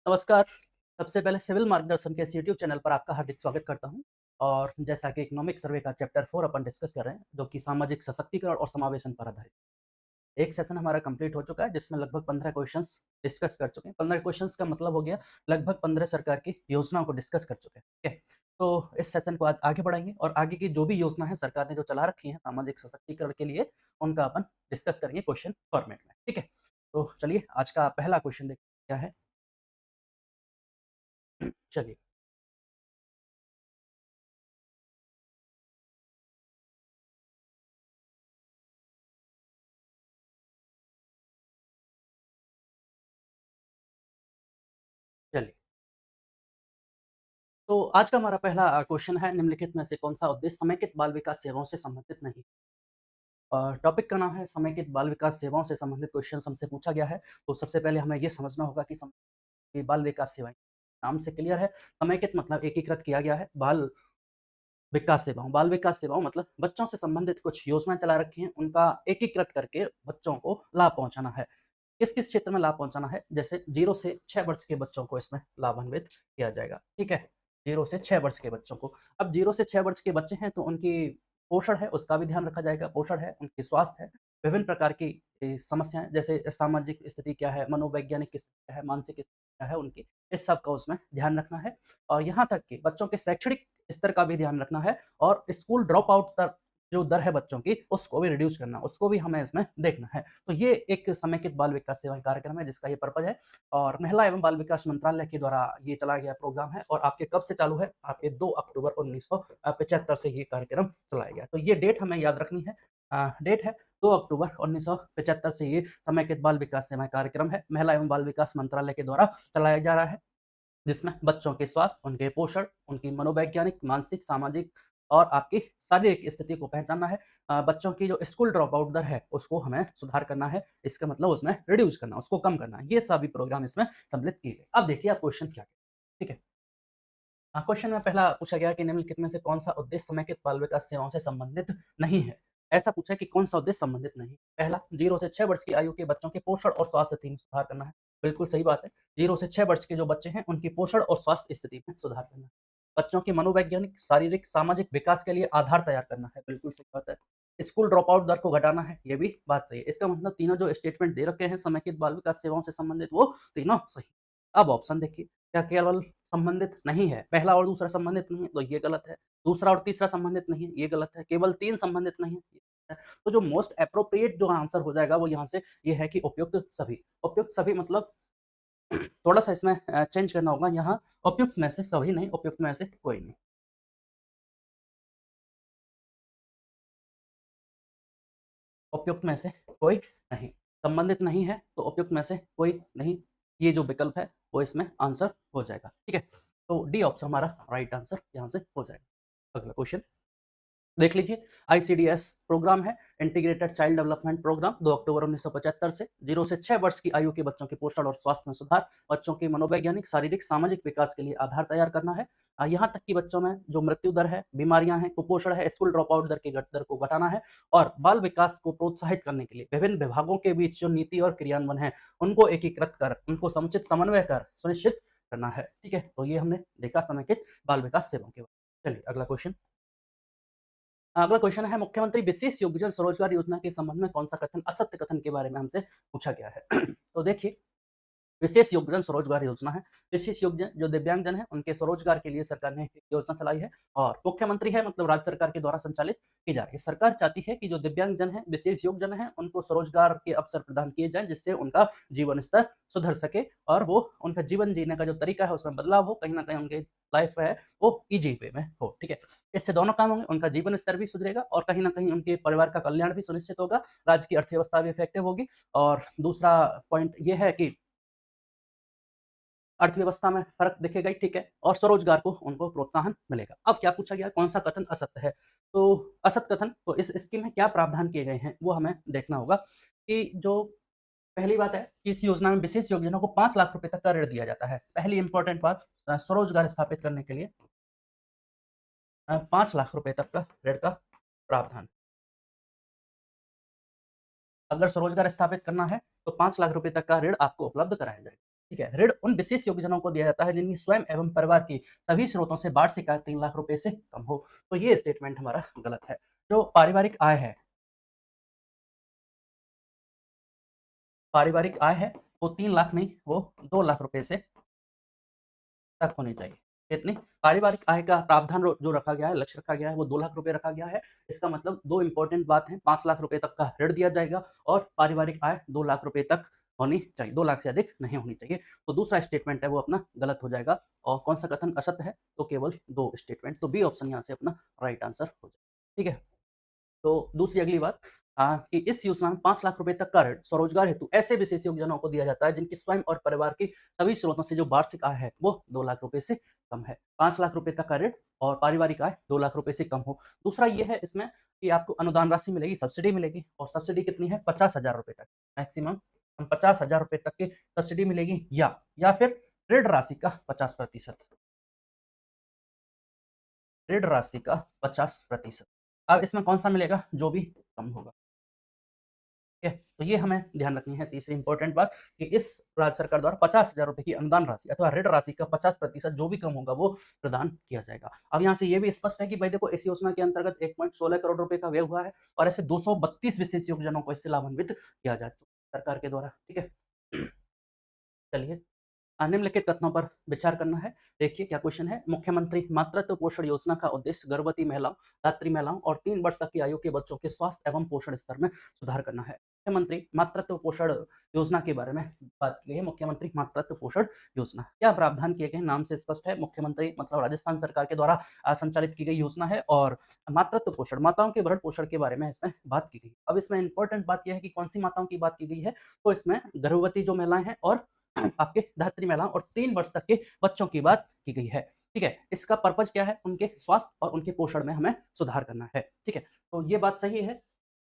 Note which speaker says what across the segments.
Speaker 1: नमस्कार। सबसे पहले सिविल मार्गदर्शन के इस यूट्यूब चैनल पर आपका हार्दिक स्वागत करता हूं। और जैसा कि इकोनॉमिक सर्वे का चैप्टर 4 अपन डिस्कस कर रहे हैं, जो कि सामाजिक सशक्तिकरण और समावेशन पर आधारित। एक सेशन हमारा कंप्लीट हो चुका है, जिसमें लगभग 15 क्वेश्चंस डिस्कस कर चुके हैं। 15 क्वेश्चंस का मतलब हो गया लगभग 15 सरकार की योजनाओं को डिस्कस कर चुके हैं। ठीक है? तो इस सेशन को आज आगे बढ़ाएंगे और आगे की जो भी योजना है सरकार ने जो चला रखी है सामाजिक सशक्तिकरण के लिए, उनका अपन डिस्कस करेंगे क्वेश्चन फॉर्मेट में। ठीक है? तो चलिए आज का पहला क्वेश्चन देखते हैं क्या है। चलिए। चलिए, तो आज का हमारा पहला क्वेश्चन है, निम्नलिखित में से कौन-सा उद्देश्य समेकित बाल विकास सेवाओं से संबंधित नहीं? टॉपिक का नाम है समेकित बाल विकास सेवाओं से संबंधित क्वेश्चंस हमसे पूछा गया है। तो सबसे पहले हमें ये समझना होगा कि ये बाल विकास सेवाएँ, नाम से क्लियर है, समेकित मतलब एकीकृत किया गया है। बाल विकास सेवाओं मतलब बच्चों से संबंधित कुछ योजनाएँ चला रखी हैं, उनका एकीकृत करके बच्चों को लाभ पहुँचाना है। किस-किस क्षेत्र में लाभ पहुँचाना है? जैसे 0 से 6 वर्ष के बच्चों को इसमें लाभान्वित किया जाएगा, ठीक है? 0 से 6 वर्ष के बच्चों को। अब 0 से 6 वर्ष के बच्चे हैं तो उनकी पोषण है, उसका भी ध्यान रखा जाएगा, पोषण है, उनकी स्वास्थ्य है, विभिन्न प्रकार की समस्याएँ जैसे सामाजिक स्थिति क्या है, मनोवैज्ञानिक स्थिति क्या है, मानसिक स्थिति क्या है उनकी, इस सब का उसमें ध्यान रखना है। और यहाँ तक कि बच्चों के शैक्षणिक स्तर का भी ध्यान रखना है और स्कूल ड्रॉप आउट तक जो दर है बच्चों की, उसको भी रिड्यूस करना, उसको भी हमें इसमें देखना है। तो ये एक समेकित बाल विकास सेवाएँ कार्यक्रम है जिसका ये पर्पज़ है और महिला एवं बाल विकास मंत्रालय के द्वारा ये चलाया गया प्रोग्राम है और आपके कब से चालू है? आपके 2 अक्टूबर 1975 से ये कार्यक्रम चलाया गया। तो ये डेट हमें याद रखनी है। डेट है 2 अक्टूबर 1975 से ये समेकित बाल विकास सेवाएँ कार्यक्रम है, महिला एवं बाल विकास मंत्रालय के द्वारा चलाया जा रहा है। जिसमें बच्चों के स्वास्थ्य, उनके पोषण, उनकी मनोवैज्ञानिक, मानसिक, सामाजिक और आपकी शारीरिक स्थिति को पहचानना है। बच्चों की जो स्कूल ड्रॉप आउट दर है, उसको हमें सुधार करना है। इसका मतलब उसमें रिड्यूस करना, उसको कम करना है। ये सभी प्रोग्राम इसमें सम्मिलित किए गए। अब देखिए आप क्वेश्चन क्या है, ठीक है? क्वेश्चन में पहला पूछा गया कि निम्नलिखित में से कौन-सा उद्देश्य समेकित बाल विकास सेवाओं से संबंधित नहीं है? ऐसा पूछा है कि कौन-सा उद्देश्य संबंधित नहीं है? पहला 0 से 6 वर्ष की आयु के बच्चों के पोषण और स्वास्थ्य स्थिति में सुधार करना है। बिल्कुल सही बात है। 0 से 6 वर्ष के जो बच्चे हैं, उनकी पोषण और स्वास्थ्य स्थिति में सुधार करना है। बच्चों के मनोवैज्ञानिक, शारीरिक, सामाजिक विकास के लिए आधार तैयार करना है। बिल्कुल सही बात है। स्कूल ड्रॉप आउट दर को घटाना है, ये भी बात सही है। इसका मतलब तीनों जो स्टेटमेंट दे रखे हैं समेकित बाल विकास सेवाओं से संबंधित, वो तीनों सही। अब ऑप्शन देखिए, क्या केवल संबंधित नहीं है, पहला और दूसरा संबंधित नहीं है, तो ये गलत है। दूसरा और तीसरा संबंधित नहीं है, ये गलत है। केवल 3 संबंधित नहीं है, ये गलत है। तो जो मोस्ट एप्रोप्रिएट जो आंसर हो जाएगा वो यहाँ से ये है कि उपयुक्त सभी। उपयुक्त सभी मतलब थोड़ा-सा इसमें चेंज करना होगा, यहाँ उपयुक्त में से सभी नहीं, उपयुक्त में से कोई नहीं। उपयुक्त में से कोई नहीं। संबंधित नहीं है, तो उपयुक्त में से कोई नहीं। ये जो विकल्प है, वो इसमें आंसर हो जाएगा। ठीक है? तो डी ऑप्शन हमारा राइट आंसर यहाँ से हो जाएगा। अगला क्वेश्चन देख लीजिए। आईसीडीएस प्रोग्राम है, इंटीग्रेटेड चाइल्ड डेवलपमेंट प्रोग्राम, 2 अक्टूबर 1975 से 0 से 6 वर्ष की आयु के बच्चों के पोषण और स्वास्थ्य में सुधार, बच्चों के मनोवैज्ञानिक, शारीरिक, सामाजिक विकास के लिए आधार तैयार करना है। यहाँ तक कि बच्चों में जो मृत्यु दर है, बीमारियां हैं, कुपोषण है, स्कूल ड्रॉप आउट दर को घटाना है और बाल विकास को प्रोत्साहित करने के लिए विभिन्न विभागों के बीच जो नीति और क्रियान्वयन है, उनको एकीकृत कर, उनको समुचित समन्वय कर सुनिश्चित करना है। ठीक है? तो ये हमने देखा समेकित बाल विकास सेवाओं के बारे में। चलिए अगला क्वेश्चन। अगला क्वेश्चन है, मुख्यमंत्री विशेष योग्यजन स्वरोजगार योजना के संबंध में कौन सा कथन असत्य कथन के बारे में हमसे पूछा गया है? तो देखिए, विशेष योगदान स्वरोजगार योजना है। विशेष योगदान जो दिव्यांगजन है उनके स्वरोजगार के लिए सरकार ने एक योजना चलाई है और मुख्यमंत्री है मतलब राज्य सरकार के द्वारा संचालित की जा रही है। सरकार चाहती है कि जो दिव्यांगजन है, विशेष योगजन है, उनको स्वरोजगार के अवसर प्रदान किए जाएँ, जिससे उनका जीवन स्तर सुधर सके और वो उनका जीवन जीने का जो तरीका है उसमें बदलाव हो, कहीं न कहीं उनकी लाइफ है वो ईज़ी वे में हो, ठीक है? इससे दोनों काम होंगे, उनका जीवन स्तर भी सुधरेगा और कहीं न कहीं उनके परिवार का कल्याण भी सुनिश्चित होगा, राज्य की अर्थव्यवस्था भी इफेक्टिव होगी और दूसरा पॉइंट ये है कि अर्थव्यवस्था में फ़र्क दिखेगा ही, ठीक है? और स्वरोज़गार को उनको प्रोत्साहन मिलेगा। अब क्या पूछा गया है, कौन-सा कथन असत्य है? तो असत्य कथन, तो इस स्कीम में क्या प्रावधान किए गए हैं, वो हमें देखना होगा कि जो पहली बात है कि इस योजना में विशेष योगजनों को 5 लाख रुपए तक का ऋण दिया जाता है। पहली इम्पोर्टेंट बात, स्वरोज़गार स्थापित करने के लिए 5 लाख रुपए तक का ऋण का प्रावधान। अगर स्वरोज़गार स्थापित करना है, तो 5 लाख रुपए तक का ऋण आपको उपलब्ध कराया जाएगा। ठीक है। ऋण उन विशेष योग्यजनों को दिया जाता है जिनकी स्वयं एवं परिवार की सभी स्रोतों से वार्षिक आय 3 लाख रुपए से कम हो। तो ये स्टेटमेंट हमारा गलत है। जो पारिवारिक आय है वो 3 लाख नहीं, वो 2 लाख रुपए से तक होनी चाहिए। कितनी? पारिवारिक आय का प्रावधान जो रखा गया है, लक्ष्य रखा गया है, वो 2 लाख रुपए रखा गया है। इसका मतलब 2 इंपॉर्टेंट बात है, 5 लाख रुपए तक का ऋण दिया जाएगा और पारिवारिक आय 2 लाख रुपए तक होनी चाहिए, 2 लाख से अधिक नहीं होनी चाहिए। तो दूसरा स्टेटमेंट है वो अपना गलत हो जाएगा और कौन सा कथन असत्य है? तो केवल 2 स्टेटमेंट, तो बी ऑप्शन यहाँ से अपना राइट आंसर हो जाएगा। ठीक है? तो दूसरी अगली बात कि इस योजना में 5 लाख रुपए तक का ऋण स्वरोजगार हेतु ऐसे विशेष योगजनों को दिया जाता है जिनकी स्वयं और परिवार की सभी स्रोतों से जो वार्षिक आय है वो 2 लाख रुपए से कम है। 5 लाख रुपए तक का ऋण और पारिवारिक आय 2 लाख रुपए से कम हो। दूसरा ये है इसमें कि आपको अनुदान राशि मिलेगी, सब्सिडी मिलेगी और सब्सिडी कितनी है? 50,000 रुपए तक। मैक्सिमम 50,000 रुपए तक की सब्सिडी मिलेगी या फिर ऋण राशि का 50%। ऋण राशि का 50%। अब इसमें कौन-सा मिलेगा? जो भी कम होगा। ठीक है? तो ये हमें ध्यान रखनी है तीसरी इंपॉर्टेंट बात कि इस राज्य सरकार द्वारा 50,000 रुपए की अनुदान राशि अथवा ऋण राशि का 50% जो भी कम होगा वो प्रदान किया जाएगा। अब यहाँ से ये भी स्पष्ट है कि भाई देखो इस योजना के अंतर्गत 1.16 करोड़ रुपए का व्यय हुआ है और ऐसे 232 विशेष योगजनों को इससे लाभान्वित किया जा चुका है सरकार के द्वारा। ठीक है? चलिए निम्नलिखित कथनों पर विचार करना है। देखिए क्या क्वेश्चन है। मुख्यमंत्री मातृत्व पोषण योजना का उद्देश्य गर्भवती महिलाओं, धात्री महिलाओं और 3 वर्ष तक की आयु के बच्चों के स्वास्थ्य एवं पोषण स्तर में सुधार करना है। मुख्यमंत्री मातृत्व पोषण योजना के बारे में बात की गई है। मुख्यमंत्री मातृत्व पोषण योजना क्या प्रावधान किए गए हैं? नाम से स्पष्ट है। मुख्यमंत्री मतलब राजस्थान सरकार के द्वारा संचालित की गई योजना है और मातृत्व पोषण माताओं के भरण पोषण के बारे में इसमें बात की गई। अब इसमें इंपॉर्टेंट बात यह है कि कौन सी माताओं की बात की गई है, तो इसमें गर्भवती जो महिलाएं हैं और आपके धात्री महिलाओं और 3 वर्ष तक के बच्चों की बात की गई है। ठीक है? इसका पर्पज़ क्या है? उनके स्वास्थ्य और उनके पोषण में हमें सुधार करना है। ठीक है? तो ये बात सही है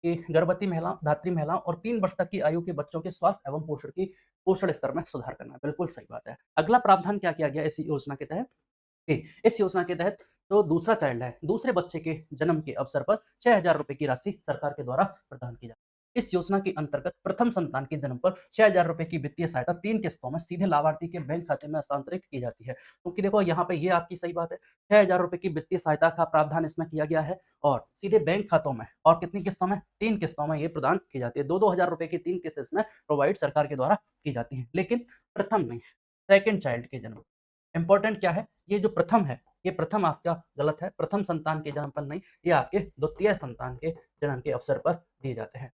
Speaker 1: कि गर्भवती महिलाओं, धात्री महिलाओं और 3 वर्ष तक की आयु के बच्चों के स्वास्थ्य एवं पोषण स्तर में सुधार करना है। बिल्कुल सही बात है। अगला प्रावधान क्या किया गया इस योजना के तहत? इस योजना के तहत जो दूसरा चाइल्ड है, दूसरे बच्चे के जन्म के अवसर पर 6,000 रुपए की राशि सरकार के द्वारा प्रदान की जाती है। इस योजना के अंतर्गत प्रथम संतान के जन्म पर 6,000 रुपए की वित्तीय सहायता 3 किस्तों में सीधे लाभार्थी के बैंक खाते में हस्तांतरित की जाती है। क्योंकि देखो यहाँ पे ये आपकी सही बात है, 6,000 रुपए की वित्तीय सहायता का प्रावधान इसमें किया गया है और सीधे बैंक खातों में और कितनी किस्तों में? 3 किस्तों में ये प्रदान की जाती है। 2-2 हज़ार रुपए की 3 किस्त इसमें प्रोवाइड सरकार के द्वारा की जाती है। लेकिन प्रथम नहीं, सेकंड चाइल्ड के जन्म इंपॉर्टेंट क्या है? ये जो प्रथम है, ये प्रथम आपका गलत है। प्रथम संतान के जन्म पर नहीं, ये आपके द्वितीय संतान के जन्म के अवसर पर दिए जाते हैं।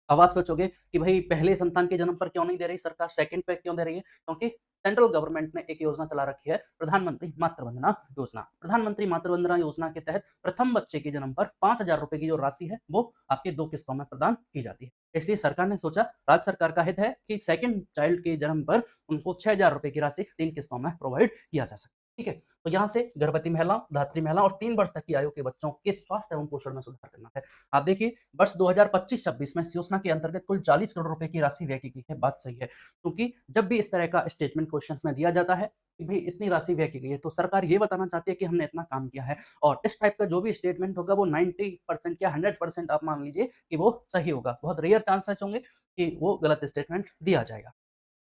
Speaker 1: अब आप सोचोगे कि भई पहले संतान के जन्म पर क्यों नहीं दे रही सरकार, सेकंड पे क्यों दे रही है? क्योंकि सेंट्रल गवर्नमेंट ने एक योजना चला रखी है, प्रधानमंत्री मातृवंदना योजना। प्रधानमंत्री मातृवंदना योजना के तहत प्रथम बच्चे के जन्म पर 5,000 रुपए की जो राशि है, वो आपके 2 किस्तों में प्रदान की जाती है। इसलिए सरकार ने सोचा, राज्य सरकार का हित है कि सेकंड चाइल्ड के जन्म पर उनको 6,000 रुपए की राशि 3 किस्तों में प्रोवाइड किया जा सके। ठीक है? तो यहाँ से गर्भवती महिलाओं, धात्री महिलाओं और 3 वर्ष तक की आयु के बच्चों के स्वास्थ्य एवं पोषण में सुधार करना है। आप देखिए वर्ष 2025-26 में इस योजना के अंतर्गत कुल 40 करोड़ रुपए की राशि व्यय की गई है। बात सही है, क्योंकि जब भी इस तरह का स्टेटमेंट क्वेश्चन में दिया जाता है कि भाई इतनी राशि व्यय की गई है, तो सरकार ये बताना चाहती है कि हमने इतना काम किया है और इस टाइप का जो भी स्टेटमेंट होगा वो 90% या 100% आप मान लीजिए कि वो सही होगा। बहुत रेयर चांसेस होंगे कि वो गलत स्टेटमेंट दिया जाएगा।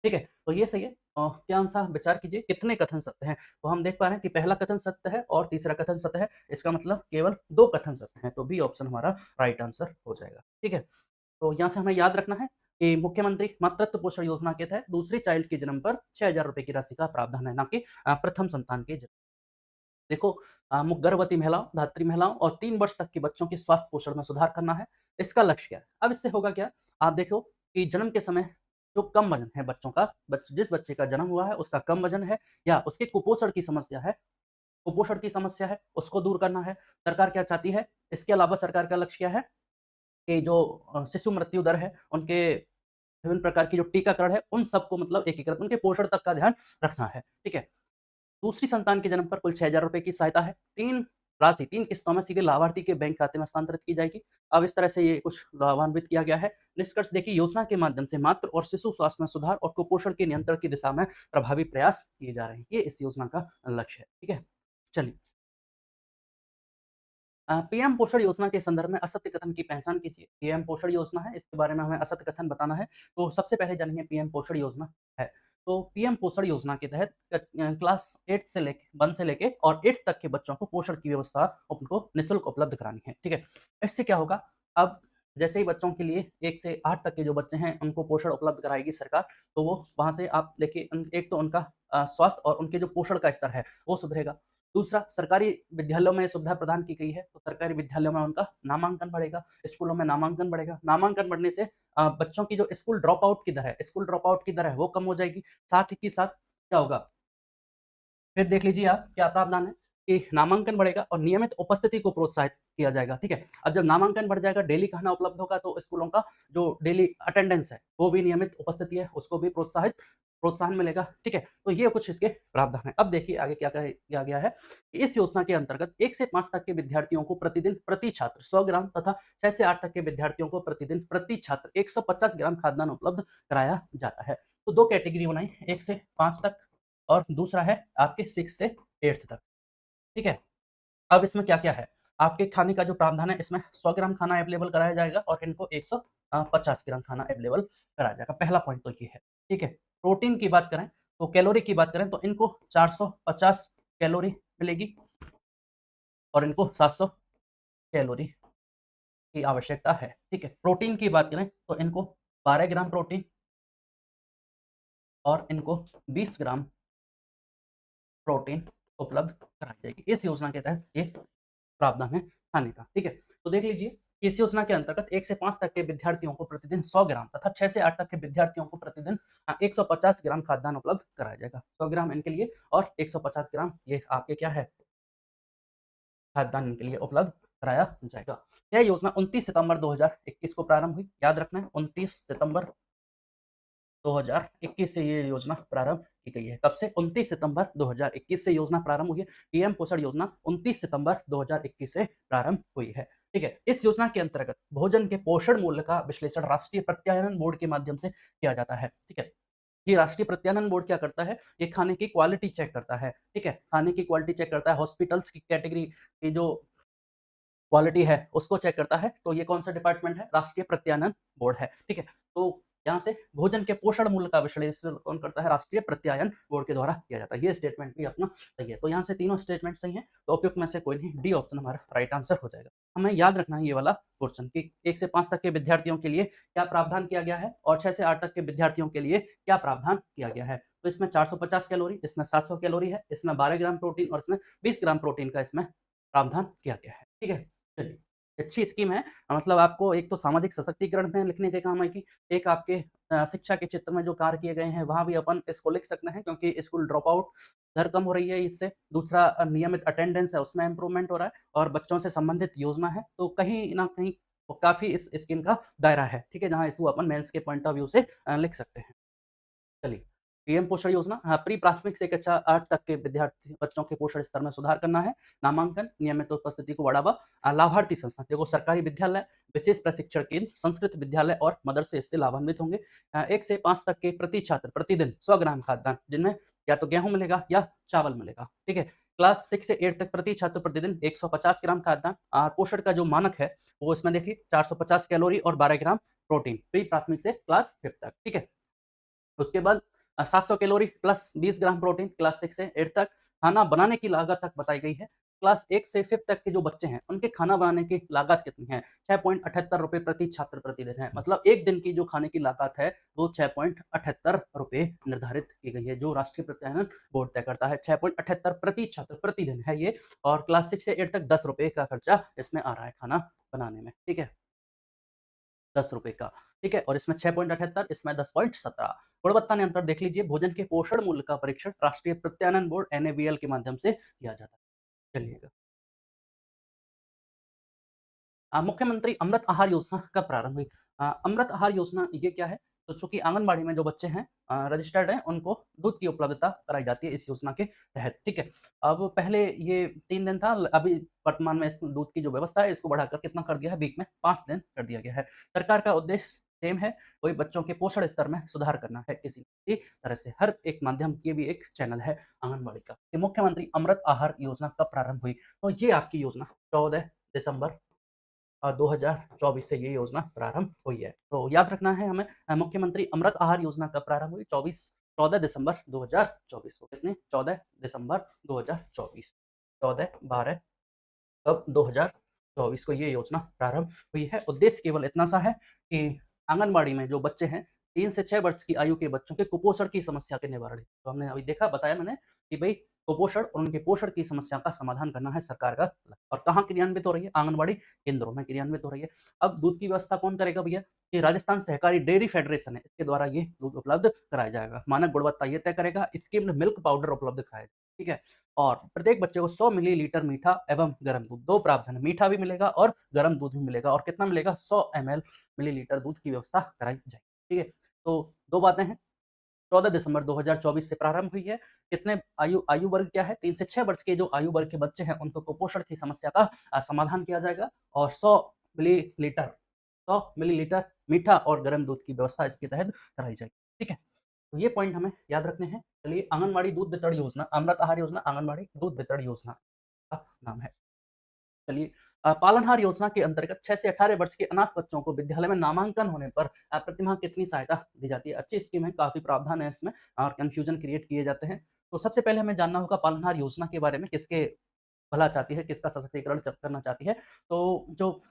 Speaker 1: ठीक है? तो ये सही है। क्या आंसर विचार कीजिए कितने कथन सत्य हैं? तो हम देख पा रहे हैं कि पहला कथन सत्य है और तीसरा कथन सत्य है। इसका मतलब केवल 2 कथन सत्य हैं, तो बी ऑप्शन हमारा राइट आंसर हो जाएगा। ठीक है? तो यहाँ से हमें याद रखना है कि मुख्यमंत्री मातृत्व पोषण योजना के तहत दूसरे चाइल्ड के जन्म पर 6,000 रुपए की राशि का प्रावधान है, ना कि प्रथम संतान के जन्म। देखो गर्भवती महिलाओं, धात्री महिलाओं और 3 वर्ष तक के बच्चों के स्वास्थ्य पोषण में सुधार करना है। इसका लक्ष्य क्या है? अब इससे होगा क्या? आप देखो कि जन्म के समय जो कम वजन है बच्चों का, जिस बच्चे का जन्म हुआ है उसका कम वजन है या उसके कुपोषण की समस्या है, उसको दूर करना है। सरकार क्या चाहती है? इसके अलावा सरकार का लक्ष्य क्या है कि जो शिशु मृत्यु दर है, उनके विभिन्न प्रकार की जो टीकाकरण है, उन सबको मतलब एकीकृत उनके पोषण तक का ध्यान रखना है। ठीक है? दूसरी संतान के जन्म पर कुल 6,000 रुपए की सहायता है। 3 किस्तों में सीधे लाभार्थी के बैंक खाते में हस्तांतरित की जाएगी। अब इस तरह से ये कुछ लाभान्वित किया गया है। निष्कर्ष देखिए योजना के माध्यम से मातृ और शिशु स्वास्थ्य में सुधार और कुपोषण के नियंत्रण की दिशा में प्रभावी प्रयास किए जा रहे हैं। ये इस योजना का लक्ष्य है। ठीक है? चलिए पीएम पोषण योजना के संदर्भ में असत्य कथन की पहचान कीजिए। पीएम पोषण योजना है, इसके बारे में हमें असत्य कथन बताना है। तो सबसे पहले जानेंगे पीएम पोषण योजना है। तो पीएम पोषण योजना के तहत क्लास 8 से लेके 1 से लेके और 8 तक के बच्चों को पोषण की व्यवस्था उनको निःशुल्क उपलब्ध करानी है, ठीक है? इससे क्या होगा, अब जैसे ही बच्चों के लिए 1 से 8 तक के जो बच्चे हैं, उनको पोषण उपलब्ध कराएगी सरकार, तो वो वहाँ से आप देखिए एक तो उनका स्वास्थ्य और उनके जो पोषण का स्तर है, वो सुधरेगा। दूसरा, सरकारी विद्यालयों में सुविधा प्रदान की गई है, तो सरकारी विद्यालयों में उनका नामांकन बढ़ेगा, स्कूलों में नामांकन बढ़ेगा। नामांकन बढ़ने से बच्चों की जो स्कूल ड्रॉप आउट की दर है, वो कम हो जाएगी। साथ ही के साथ क्या होगा, फिर देख लीजिए आप क्या प्रावधान है कि नामांकन बढ़ेगा और नियमित उपस्थिति को प्रोत्साहित किया जाएगा, ठीक है? अब जब नामांकन बढ़ जाएगा, डेली खाना उपलब्ध होगा, तो स्कूलों का जो डेली अटेंडेंस है, वो भी नियमित उपस्थिति है, उसको भी प्रोत्साहन मिलेगा, ठीक है? तो ये कुछ इसके प्रावधान है। अब देखिए आगे क्या किया गया है कि इस योजना के अंतर्गत 1 से 5 तक के विद्यार्थियों को प्रतिदिन प्रति छात्र 100 ग्राम तथा 6 से 8 तक के विद्यार्थियों को प्रतिदिन प्रति छात्र 150 ग्राम खाद्यान्न उपलब्ध कराया जाता है। तो 2 कैटेगरी बनाई, 1 से 5 तक और दूसरा है आपके 6 से 8th तक, ठीक है? अब इसमें क्या-क्या है? आपके खाने का जो प्रावधान है, इसमें 100 ग्राम खाना अवेलेबल कराया जाएगा और इनको 150 ग्राम खाना अवेलेबल कराया जाएगा। पहला पॉइंट तो ये है, ठीक है? प्रोटीन की बात करें, तो कैलोरी की बात करें, तो इनको 450 कैलोरी मिलेगी और इनको 700 कैलोरी की आवश्यकता है, ठीक है? प्रोटीन की बात करें, तो इनको 12 ग्राम प्रोटीन और इनको 20 ग्राम प्रोटीन उपलब्ध कराई जाएगी। इस योजना के तहत ये प्रावधान है खाने का, ठीक है? तो देख लीजिए कि इस योजना के अंतर्गत 1 से 5 तक के विद्यार्थियों को प्रतिदिन 100 ग्राम तथा 6 से 8 तक के विद्यार्थियों को प्रतिदिन 150 ग्राम खाद्यान्न उपलब्ध कराया जाएगा। 100 ग्राम इनके लिए और 150 ग्राम ये आपके क्या है, खाद्यान्न इनके लिए उपलब्ध कराया जाएगा। यह योजना 29 सितंबर 2021 को प्रारंभ हुई। याद रखना है 29 सितंबर 2021 से ये योजना प्रारंभ की गई है। कब से? 29 सितंबर 2021 से योजना प्रारंभ हुई है। पीएम पोषण योजना 29 सितंबर 2021 से प्रारंभ हुई है। ठीक है? इस योजना के अंतर्गत भोजन के पोषण मूल्य का विश्लेषण राष्ट्रीय प्रत्यायन बोर्ड के माध्यम से किया जाता है। ठीक है? ये राष्ट्रीय प्रत्यायन बोर्ड क्या करता है? ये खाने की क्वालिटी चेक करता है। ठीक है? खाने की क्वालिटी चेक करता है, हॉस्पिटल्स की कैटेगरी की जो क्वालिटी है उसको चेक करता है। तो ये कौन सा डिपार्टमेंट है? राष्ट्रीय प्रत्यायन बोर्ड है। ठीक है? तो यहाँ से भोजन के पोषण मूल्य का विश्लेषण कौन करता है? राष्ट्रीय प्रत्यायन बोर्ड के द्वारा किया जाता है। ये स्टेटमेंट भी अपना सही है। तो यहाँ से तीनों स्टेटमेंट सही है, तो उपयुक्त में से कोई नहीं, डी ऑप्शन हमारा राइट आंसर हो जाएगा। हमें याद रखना है ये वाला क्वेश्चन कि 1 से 5 तक के विद्यार्थियों के लिए क्या प्रावधान किया गया है और 6 से 8 तक के विद्यार्थियों के लिए क्या प्रावधान किया गया है। तो इसमें 450 कैलोरी, इसमें 700 कैलोरी है, इसमें 12 ग्राम प्रोटीन और इसमें 20 ग्राम प्रोटीन का इसमें प्रावधान किया गया है। ठीक है? चलिए, अच्छी स्कीम है। मतलब आपको एक तो सामाजिक सशक्तिकरण में लिखने के काम आएगी, एक आपके शिक्षा के क्षेत्र में जो कार्य किए गए हैं, वहाँ भी अपन इसको लिख सकते हैं क्योंकि स्कूल ड्रॉप आउट दर कम हो रही है इससे। दूसरा नियमित अटेंडेंस है, उसमें इम्प्रूवमेंट हो रहा है और बच्चों से संबंधित योजना है, तो कहीं न कहीं वो काफ़ी इस स्कीम का दायरा है, ठीक है? जहाँ इसको अपन मेंस के पॉइंट ऑफ व्यू से लिख सकते हैं। चलिए, पीएम पोषण योजना, हाँ, प्री प्राथमिक से कक्षा 8 तक के विद्यार्थी बच्चों के पोषण स्तर में सुधार करना है। नामांकन, नियमित उपस्थिति को बढ़ावा, लाभार्थी संस्था, देखो सरकारी विद्यालय, विशेष प्रशिक्षण केंद्र, संस्कृत विद्यालय और मदरसे इससे लाभान्वित होंगे। 1 से 5 तक के प्रति छात्र प्रतिदिन 100 ग्राम खाद्यान्न, जिनमें या तो गेहूँ मिलेगा या चावल मिलेगा, ठीक है? क्लास 6 से 8 तक प्रति छात्र प्रतिदिन 150 ग्राम खाद्यान्न। पोषण का जो मानक है, वो इसमें देखिए 450 कैलोरी और 12 ग्राम प्रोटीन, प्री प्राथमिक से क्लास 5 तक, ठीक है? उसके बाद 700 calorie plus 20 gram protein class 6 से 8 तक। खाना बनाने की लागत तक बताई गई है। क्लास 1 से 5 तक के जो बच्चे हैं, उनके खाना बनाने की लागत कितनी है? ₹6.78 प्रति छात्र प्रतिदिन है। मतलब 1 दिन की जो खाने की लागत है, वो ₹6.78 निर्धारित की गई है, जो राष्ट्रीय प्रत्यायन बोर्ड तय करता है। 6.78 प्रति छात्र प्रतिदिन है ये और क्लास 6 से 8 तक ₹10 का खर्चा इसमें आ रहा है खाना बनाने में, ठीक है? ₹10 का, ठीक है? और इसमें 6.78, इसमें 10.17। गुणवत्ता नियंत्रण देख लीजिए, भोजन के पोषण मूल्य का परीक्षण राष्ट्रीय प्रत्यायन बोर्ड एनएबीएल के माध्यम से किया जाता है। चलिएगा, मुख्यमंत्री अमृत आहार योजना कब प्रारंभ हुई? अमृत आहार योजना ये क्या है? तो चूँकि आंगनबाड़ी में जो बच्चे हैं रजिस्टर्ड हैं, उनको दूध की उपलब्धता कराई जाती है इस योजना के तहत, ठीक है? अब पहले ये 3 दिन था, अभी वर्तमान में इस दूध की जो व्यवस्था है, इसको बढ़ाकर कितना कर दिया है? वीक में 5 दिन कर दिया गया है। सरकार का उद्देश्य सेम है, वही बच्चों के पोषण स्तर में सुधार करना है किसी न किसी तरह से। हर एक माध्यम, ये भी एक चैनल है आंगनबाड़ी का। कि मुख्यमंत्री अमृत आहार योजना कब प्रारंभ हुई? तो ये आपकी योजना 14 दिसंबर 2024 से ये योजना प्रारंभ हुई है। तो याद रखना है हमें, मुख्यमंत्री अमृत आहार योजना कब प्रारंभ हुई? 14 दिसंबर 2024 को। कितने? 14 दिसंबर 2024, 14/12 कब? 2024 को ये योजना प्रारंभ हुई है। उद्देश्य केवल इतना सा है कि आंगनबाड़ी में जो बच्चे हैं 3 से 6 वर्ष की आयु के बच्चों के कुपोषण की समस्या के निवारण हेतु, तो हमने अभी देखा, बताया मैंने कि भई कुपोषण और उनके पोषण की समस्या का समाधान करना है सरकार का लक्ष्य। और कहाँ क्रियान्वित हो रही है? आंगनबाड़ी केंद्रों में क्रियान्वित हो रही है। अब दूध की व्यवस्था कौन करेगा भैया? ये राजस्थान सहकारी डेयरी फेडरेशन है, इसके द्वारा ये दूध उपलब्ध कराया जाएगा। मानक गुणवत्ता ये तय करेगा, स्किम्ड मिल्क पाउडर उपलब्ध कराया जाएगा, ठीक है? और प्रत्येक बच्चे को 100 मिलीलीटर मीठा एवं गर्म दूध, 2 प्रावधान है, मीठा भी मिलेगा और गर्म दूध भी मिलेगा। और कितना मिलेगा? 100 मिलीलीटर दूध की व्यवस्था कराई जाएगी, ठीक है? तो 2 बातें हैं, 14 दिसंबर 2024 से प्रारंभ हुई है। कितने आयु आयु वर्ग क्या है? 3 से 6 वर्ष के जो आयु वर्ग के बच्चे हैं, उनको कुपोषण की समस्या का समाधान किया जाएगा और 100 मिलीलीटर मीठा और गर्म दूध की व्यवस्था इसके तहत कराई जाएगी, ठीक है? तो ये पॉइंट हमें याद रखने हैं। चलिए, आंगनबाड़ी दूध वितरण योजना, अमृत आहार योजना आंगनबाड़ी दूध वितरण योजना का नाम है। चलिए, पालनहार योजना के अंतर्गत 6 से 18 वर्ष के अनाथ बच्चों को विद्यालय में नामांकन होने पर प्रतिमाह कितनी सहायता दी जाती है? अच्छी स्कीम है, काफ़ी प्रावधान है इसमें और कन्फ्यूजन क्रिएट किए जाते हैं। तो सबसे पहले हमें जानना होगा पालनहार योजना के बारे में, किसके भला चाहती है, किसका सशक्तिकरण करना चाहती है। तो जो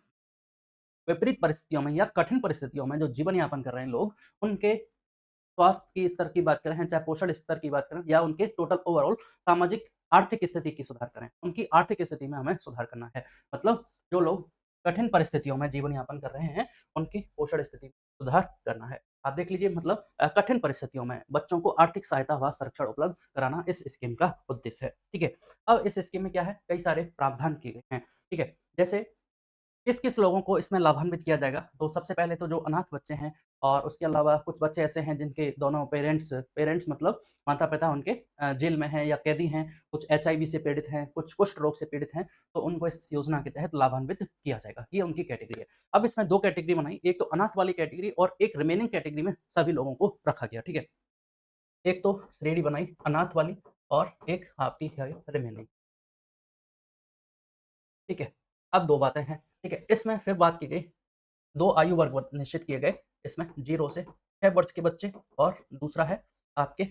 Speaker 1: विपरीत परिस्थितियों में या कठिन परिस्थितियों में जो जीवन यापन कर रहे हैं लोग, उनके स्वास्थ्य की स्तर की बात करें, चाहे पोषण स्तर की बात करें या उनके टोटल ओवरऑल सामाजिक आर्थिक स्थिति की सुधार करें, उनकी आर्थिक स्थिति में हमें सुधार करना है। मतलब जो लोग कठिन परिस्थितियों में जीवन यापन कर रहे हैं, उनकी पोषण स्थिति में सुधार करना है। आप देख लीजिए, मतलब कठिन परिस्थितियों में बच्चों को आर्थिक सहायता व संरक्षण उपलब्ध कराना इस स्कीम का उद्देश्य है, ठीक है? अब इस स्कीम में क्या है? कई सारे प्रावधान किए गए हैं, ठीक है? जैसे किस-किस लोगों को इसमें लाभान्वित किया जाएगा? तो सबसे पहले तो जो अनाथ बच्चे हैं और उसके अलावा कुछ बच्चे ऐसे हैं जिनके दोनों पेरेंट्स पेरेंट्स मतलब माता-पिता उनके जेल में हैं या कैदी हैं, कुछ एचआईवी से पीड़ित हैं, कुछ कुष्ठ रोग से पीड़ित हैं, तो उनको इस योजना के तहत लाभान्वित किया जाएगा। ये उनकी कैटेगरी है। अब इसमें 2 कैटेगरी बनाई, एक तो अनाथ वाली कैटेगरी और एक रिमेनिंग कैटेगरी में सभी लोगों को रखा गया, ठीक है? एक तो श्रेणी बनाई अनाथ वाली और एक आपकी है रिमेनिंग, ठीक है? अब 2 बातें हैं, ठीक है? इसमें फिर बात की गई, 2 आयु वर्ग निश्चित किए गए, इसमें 0 से 6 वर्ष के बच्चे और दूसरा है आपके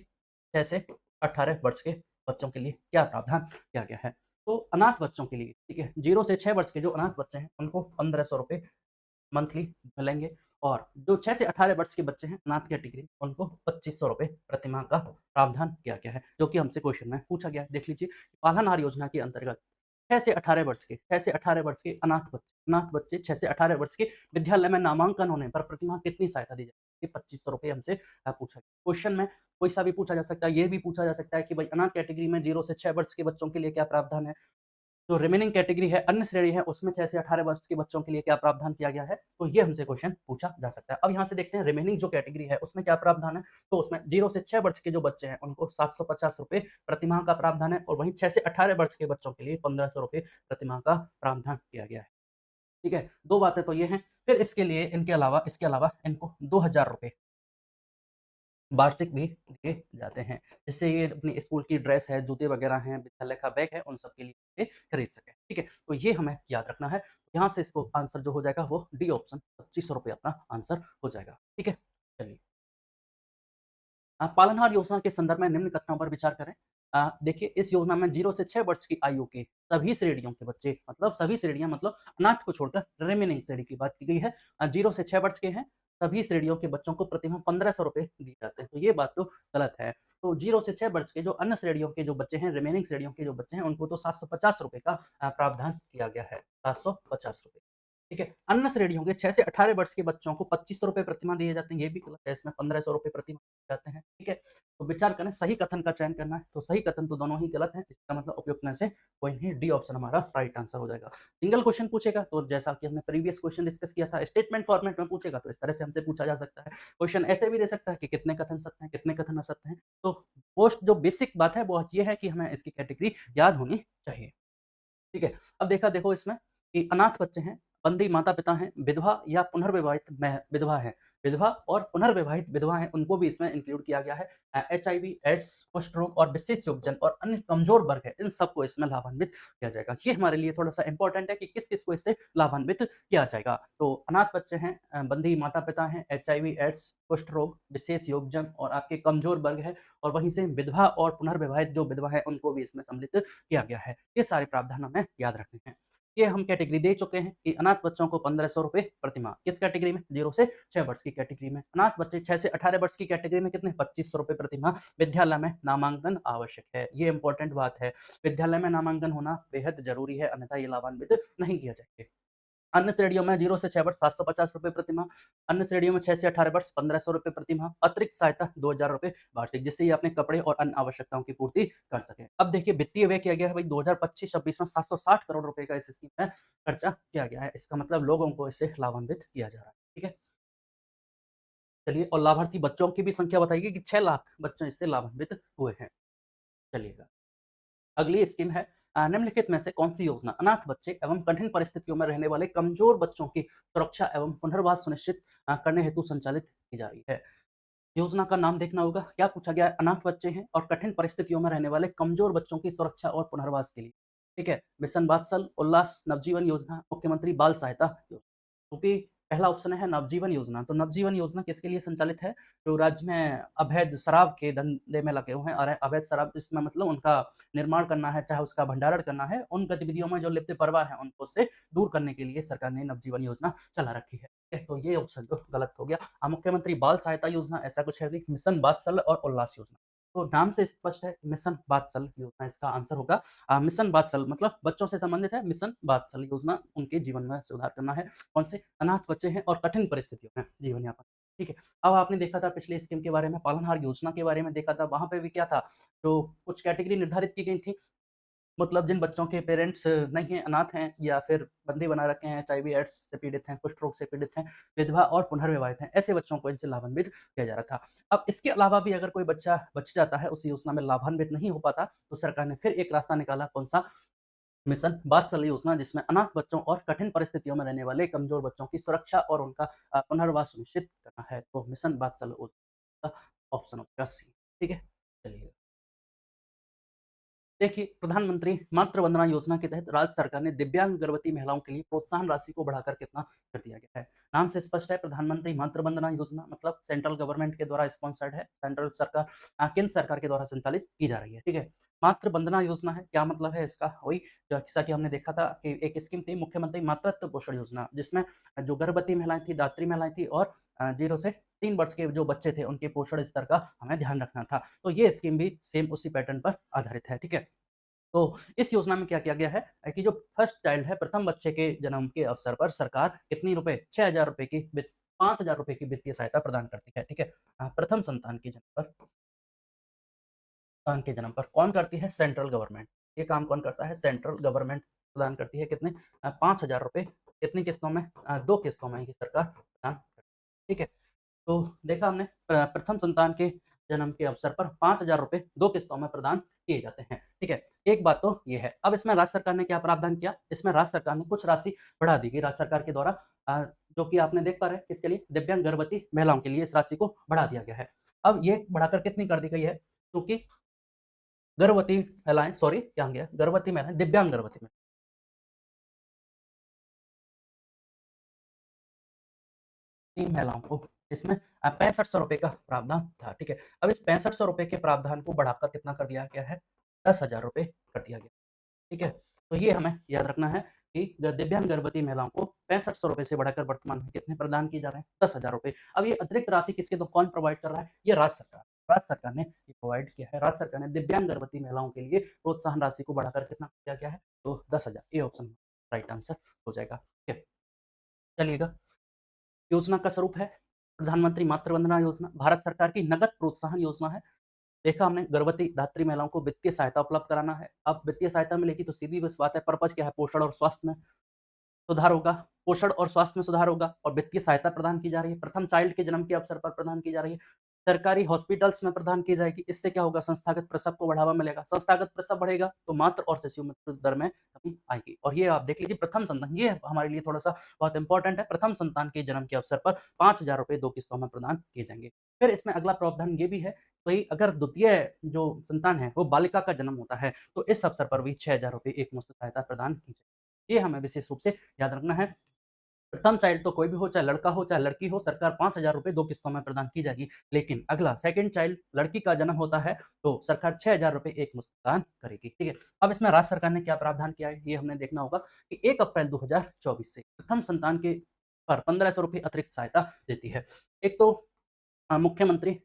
Speaker 1: 6 से 18 वर्ष के बच्चों के लिए क्या प्रावधान किया गया है। तो अनाथ बच्चों के लिए, ठीक है, 0 से 6 वर्ष के जो अनाथ बच्चे हैं, उनको ₹1500 मंथली मिलेंगे और जो 6 से 18 वर्ष के बच्चे हैं अनाथ कैटेगरी, उनको ₹2500 प्रतिमाह का प्रावधान किया गया है, जो कि हमसे क्वेश्चन में पूछा गया है। देख लीजिए, पालनहार योजना के अंतर्गत 6 से 18 वर्ष के अनाथ बच्चे 6 से 18 वर्ष के विद्यालय में नामांकन होने पर प्रतिमाह कितनी सहायता दी जाएगी? ये ₹2500 हमसे पूछा गया। क्वेश्चन में कोई सा भी पूछा जा सकता है, ये भी पूछा जा सकता है कि भाई अनाथ कैटेगरी में 0 से 6 वर्ष के बच्चों के लिए क्या प्रावधान है? जो रिमेनिंग कैटेगरी है, अन्य श्रेणी है, उसमें 6 से 18 वर्ष के बच्चों के लिए क्या प्रावधान किया गया है? तो ये हमसे क्वेश्चन पूछा जा सकता है। अब यहाँ से देखते हैं रिमेनिंग जो कैटेगरी है, उसमें क्या प्रावधान है? तो उसमें 0 से 6 वर्ष के जो बच्चे हैं, उनको ₹750 प्रतिमाह का प्रावधान है और वहीं 6 से 18 वर्ष के बच्चों के लिए ₹1500 प्रतिमाह का प्रावधान किया गया है। ठीक है? 2 बातें तो ये हैं। फिर इसके अलावा इनको ₹2000 वार्षिक भी दिए जाते हैं, जिससे ये अपनी स्कूल की ड्रेस है, जूते वगैरह हैं, विद्यालय का बैग है, उन सब के लिए ये खरीद सकें, ठीक है? तो ये हमें याद रखना है। यहाँ से इसको आंसर जो हो जाएगा वो डी ऑप्शन ₹2500 अपना आंसर हो जाएगा, ठीक है? चलिए, पालनहार योजना के संदर्भ में निम्न कथनों पर विचार करें। देखिए, इस योजना में 0 से 6 वर्ष की आयु के सभी श्रेणियों के बच्चे, मतलब सभी श्रेणियाँ, मतलब अनाथ को छोड़कर रिमेनिंग श्रेणी की बात की गई है। 0 से 6 वर्ष के हैं, सभी श्रेणियों के बच्चों को प्रतिमाह ₹1500 दिए जाते हैं, तो ये बात तो गलत है। तो 0 से 6 वर्ष के जो अन्य श्रेणियों के जो बच्चे हैं, रिमेनिंग श्रेणियों के जो बच्चे हैं, उनको तो ₹750 का प्रावधान किया गया है, ₹750, ठीक है? अन्य श्रेणियों के 6 से 18 वर्ष के बच्चों को ₹2500 प्रतिमाह दिए जाते हैं, ये भी गलत है, इसमें ₹1500 प्रतिमाह दिए जाते हैं, ठीक है? तो विचार करें, सही कथन का चयन करना है, तो सही कथन तो दोनों ही गलत हैं, इसका मतलब उपयुक्त में से कोई नहीं, डी ऑप्शन हमारा राइट आंसर हो जाएगा। सिंगल क्वेश्चन पूछेगा तो जैसा कि हमने प्रीवियस क्वेश्चन डिस्कस किया था, स्टेटमेंट फॉर्मेट में पूछेगा तो इस तरह से हमसे पूछा जा सकता है। क्वेश्चन ऐसे भी दे सकता है कि कितने कथन सत्य हैं, कितने कथन असत्य हैं। तो पोस्ट जो बेसिक बात है वो ये है कि हमें इसकी कैटेगरी याद होनी चाहिए। ठीक है? अब देखो इसमें कि अनाथ बच्चे हैं, बंदी माता-पिता हैं, विधवा या पुनर्विवाहित विधवा हैं। विधवा और पुनर्विवाहित विधवा हैं, उनको भी इसमें इंक्लूड किया गया है। एचआईवी, एड्स, कुष्ठ रोग और विशेष योगजन और अन्य कमज़ोर वर्ग है, इन सबको इसमें लाभान्वित किया जाएगा। ये हमारे लिए थोड़ा-सा इम्पोर्टेंट है कि किस-किस को इससे लाभान्वित किया जाएगा। तो अनाथ बच्चे हैं, बंदी माता-पिता हैं, एचआईवी, एड्स, कुष्ठ रोग, विशेष योगजन और आपके कमज़ोर वर्ग है और वहीं से विधवा और पुनर्विवाहित जो विधवा है, उनको भी इसमें सम्मिलित किया गया है। ये सारे प्रावधान हमें याद रखने हैं। ये हम कैटेगरी दे चुके हैं कि अनाथ बच्चों को ₹1500 प्रति माह। किस कैटेगरी में? 0 से 6 वर्ष की कैटेगरी में। अनाथ बच्चे 6 से 18 वर्ष की कैटेगरी में कितने? ₹2500 प्रति माह। विद्यालय में नामांकन आवश्यक है। ये इम्पोर्टेंट बात है। विद्यालय में नामांकन होना बेहद ज़रूरी है, अन्यथा ये लाभान्वित नहीं किया जाएंगे। अन्य श्रेणियों में 0 से 6 वर्ष ₹750 प्रति माह, अन्य श्रेणियों में 6 से 18 वर्ष ₹1500 प्रति माह, अतिरिक्त सहायता ₹2000 वार्षिक, जिससे ये अपने कपड़े और अन्य आवश्यकताओं की पूर्ति कर सकें। अब देखिए वित्तीय व्यय किया गया है भाई 2025-26 में 760 करोड़ रुपए का इस स्कीम में खर्चा किया गया है। इसका मतलब लोगों को इससे लाभान्वित किया जा रहा है। ठीक है? चलिए और लाभार्थी बच्चों की भी संख्या बताइए कि 6 लाख बच्चे इससे लाभान्वित हुए हैं। चलिएगा। अगली स्कीम है निम्नलिखित में से कौन-सी योजना अनाथ बच्चे एवं कठिन परिस्थितियों में रहने वाले कमजोर बच्चों की सुरक्षा एवं पुनर्वास सुनिश्चित करने हेतु संचालित की जा रही है? योजना का नाम देखना होगा। क्या पूछा गया है? अनाथ बच्चे हैं और कठिन परिस्थितियों में रहने वाले कमजोर बच्चों की सुरक्षा और पुनर्वास के लिए। ठीक है? मिशन वात्सल, उल्लास, नवजीवन योजना, मुख्यमंत्री बाल सहायता योजना। क्योंकि पहला ऑप्शन है नवजीवन योजना, तो नवजीवन योजना किसके लिए संचालित है? जो राज्य में अवैध शराब के धंधे में लगे हुए हैं और अवैध शराब इसमें मतलब उनका निर्माण करना है, चाहे उसका भंडारण करना है, उन गतिविधियों में जो लिप्त परिवार हैं, उनको उससे दूर करने के लिए सरकार ने नवजीवन योजना चला रखी है। ठीक है? तो ये ऑप्शन तो गलत हो गया। मुख्यमंत्री बाल सहायता योजना ऐसा कुछ है नहीं, मिशन वात्सल और उल्लास योजना। तो नाम से स्पष्ट है मिशन वात्सल योजना इसका आंसर होगा। मिशन वात्सल मतलब बच्चों से संबंधित है, मिशन वात्सल योजना उनके जीवन में सुधार करना है। कौन से? अनाथ बच्चे हैं और कठिन परिस्थितियों में जीवन यापन। ठीक है। अब आपने देखा था पिछले स्कीम के बारे में, पालनहार योजना के बारे में देखा था, वहाँ पे भी क्या था, जो कुछ कैटेगरी निर्धारित की गई थी, मतलब जिन बच्चों के पेरेंट्स नहीं हैं, अनाथ हैं या फिर बंदी बना रखे हैं, एचआईवी एड्स से पीड़ित हैं, कुष्ठ रोग से पीड़ित हैं, विधवा और पुनर्विवाहित हैं, ऐसे बच्चों को इनसे लाभान्वित किया जा रहा था। अब इसके अलावा भी अगर कोई बच्चा बच जाता है, उस योजना में लाभान्वित नहीं हो पाता, तो सरकार ने फिर एक रास्ता निकाला, कौन-सा? मिशन वात्सल्य योजना, जिसमें अनाथ बच्चों और कठिन परिस्थितियों में रहने वाले कमजोर बच्चों की सुरक्षा और उनका पुनर्वास सुनिश्चित करना है। तो मिशन वात्सल्य योजना ऑप्शन होगा सी। ठीक है? चलिए। देखिए, प्रधानमंत्री मातृ वंदना योजना के तहत राज्य सरकार ने दिव्यांग गर्भवती महिलाओं के लिए प्रोत्साहन राशि को बढ़ाकर कितना कर दिया गया है? नाम से स्पष्ट है, प्रधानमंत्री मातृ वंदना योजना मतलब सेंट्रल गवर्नमेंट के द्वारा स्पॉन्सर्ड है, सेंट्रल सरकार केंद्र सरकार के द्वारा संचालित की जा रही है। ठीक है? मातृ वंदना योजना है, क्या मतलब है इसका? वही जैसा कि हमने देखा था कि एक स्कीम थी मुख्यमंत्री मातृत्व पोषण योजना, जिसमें जो गर्भवती महिलाएं थी, दात्री महिलाएं थी और 0 से 3 वर्ष के जो बच्चे थे, उनके पोषण स्तर का हमें ध्यान रखना था। तो ये स्कीम भी सेम उसी पैटर्न पर आधारित है। ठीक है? तो इस योजना में क्या किया गया है कि जो फर्स्ट चाइल्ड है, प्रथम बच्चे के जन्म के अवसर पर सरकार कितनी रुपए? 6000 रुपए की 5000 रुपए की वित्तीय सहायता प्रदान करती है। ठीक है? प्रथम संतान के जन्म पर कौन करती है? Central government. ये काम कौन करता है? सेंट्रल गवर्नमेंट प्रदान करती है। कितने? 5000 रुपए। कितनी किस्तों में? 2 किस्तों में ये सरकार प्रदान करती है। ठीक है? तो देखा हमने प्रथम संतान के जन्म के अवसर पर 5000 रुपए 2 किस्तों में प्रदान किए जाते हैं। ठीक है? एक बात तो ये है। अब इसमें राज्य सरकार ने क्या प्रावधान किया? इसमें राज्य सरकार ने कुछ राशि बढ़ा दी गई राज्य सरकार के द्वारा, जो कि आपने देख पा रहे हैं किसके लिए? दिव्यांग गर्भवती महिलाओं के लिए इस राशि को बढ़ा दिया गया है। अब ये बढ़ाकर कितनी कर दी गई है? क्योंकि गर्भवती महिलाएँ, सॉरी क्या हो गया? गर्भवती महिलाएँ, दिव्यांग गर्भवती महिलाओं को इसमें 6500 रुपए का प्रावधान था। ठीक है? अब इस 6500 रुपए के प्रावधान को बढ़ाकर कितना कर दिया गया है? 10,000 रुपए कर दिया गया। ठीक है? तो ये हमें याद रखना है कि दिव्यांग गर्भवती महिलाओं को 6500 रुपए से बढ़ाकर वर्तमान में कितने प्रदान किए जा रहे हैं? 10,000 रुपए। अब ये अतिरिक्त राशि किसके तो कौन प्रोवाइड कर रहा है? ये राज्य सरकार। राज्य सरकार ने ये प्रोवाइड किया है। राज्य सरकार ने दिव्यांग गर्भवती महिलाओं के लिए प्रोत्साहन राशि को बढ़ाकर कितना किया गया है? तो 10,000। ये ऑप्शन राइट आंसर हो जाएगा। ठीक है? चलिएगा। योजना का स्वरूप है प्रधानमंत्री मातृ वंदना योजना, भारत सरकार की नगद प्रोत्साहन योजना है। देखा हमने, गर्भवती धात्री महिलाओं को वित्तीय सहायता उपलब्ध कराना है। अब वित्तीय सहायता मिलेगी तो सीधी बस बात है, पर्पज क्या है? पोषण और स्वास्थ्य में सुधार होगा, पोषण और स्वास्थ्य में सुधार होगा और वित्तीय सहायता प्रदान की जा रही है। प्रथम चाइल्ड के जन्म के अवसर पर प्रदान की जा रही है। सरकारी हॉस्पिटल्स में प्रदान की जाएगी। इससे क्या होगा, संस्थागत प्रसव को बढ़ावा मिलेगा। संस्थागत प्रसव बढ़ेगा तो मातृ और शिशु मृत्यु दर में कमी आएगी। और ये आप देख लीजिए, प्रथम संतान, ये हमारे लिए थोड़ा-सा बहुत इंपॉर्टेंट है। प्रथम संतान के जन्म के अवसर पर 5,000 रुपए 2 किस्तों में प्रदान किए जाएँगे। फिर इसमें अगला प्रावधान ये भी है, वही अगर द्वितीय जो संतान है वो बालिका का जन्म होता है, तो इस अवसर पर भी 6,000 रुपए एकमुश्त सहायता प्रदान की जाएगी। ये हमें विशेष रूप से याद रखना है। प्रथम चाइल्ड तो कोई भी हो, चाहे लड़का हो, चाहे लड़की हो, सरकार 5,000 रुपए 2 किस्तों में प्रदान की जाएगी। लेकिन अगला सेकंड चाइल्ड लड़की का जन्म होता है, तो सरकार 6,000 रुपए एकमुश्त प्रदान करेगी, ठीक है। अब इसमें राज्य सरकार ने क्या प्रावधान किया है, ये हमने देखना होगा कि 1 अप्रैल 2024 से प्रथम संतान के पर 1,500 रुपए अतिरिक्त सहायता देती है। एक तो मुख्यमंत्री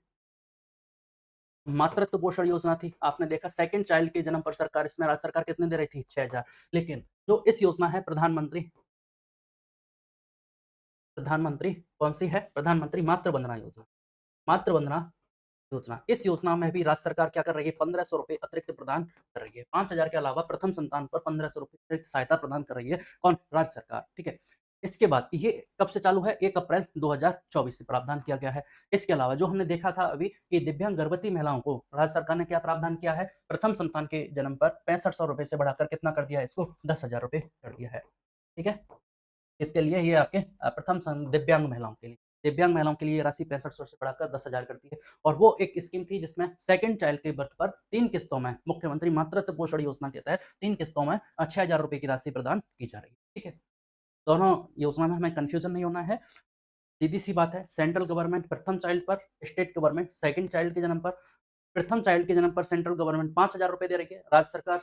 Speaker 1: मातृत्व पोषण योजना थी। आपने देखा सेकंड चाइल्ड के जन्म पर सरकार, इसमें राज्य सरकार कितने दे रही थी? 6,000। लेकिन जो इस योजना है प्रधानमंत्री कौन-सी है? प्रधानमंत्री मातृ वंदना योजना। मातृ वंदना योजना, इस योजना में भी राज्य सरकार क्या कर रही है? 1,500 रुपए अतिरिक्त प्रदान कर रही है। 5,000 के अलावा प्रथम संतान पर 1,500 रुपए अतिरिक्त सहायता प्रदान कर रही है। कौन? राज्य सरकार, ठीक है। इसके बाद ये कब से चालू है? 1 अप्रैल 2024 से प्रावधान किया गया है। इसके अलावा जो हमने देखा था अभी कि दिव्यांग गर्भवती महिलाओं को राज्य सरकार ने क्या प्रावधान किया है? प्रथम संतान के जन्म पर 6500 रुपए से बढ़ाकर कितना कर दिया है इसको? 10,000 रुपए कर दिया है, ठीक है। इसके लिए ये आपके प्रथम दिव्यांग महिलाओं के लिए, दिव्यांग महिलाओं के लिए ये राशि 6500 से बढ़ाकर 10,000 कर दी है। और वो एक स्कीम थी जिसमें सेकंड चाइल्ड के बर्थ पर 3 किस्तों में मुख्यमंत्री मातृत्व पोषण योजना के तहत 3 किस्तों में 6,000 रुपए की राशि प्रदान की जा रही है, ठीक है। दोनों योजना में हमें कन्फ्यूजन नहीं होना है। सीधी-सी बात है, सेंट्रल गवर्नमेंट प्रथम चाइल्ड पर, स्टेट गवर्नमेंट सेकंड चाइल्ड के जन्म पर, प्रथम चाइल्ड के जन्म पर सेंट्रल गवर्नमेंट 5,000 रुपए दे रही है, राज्य सरकार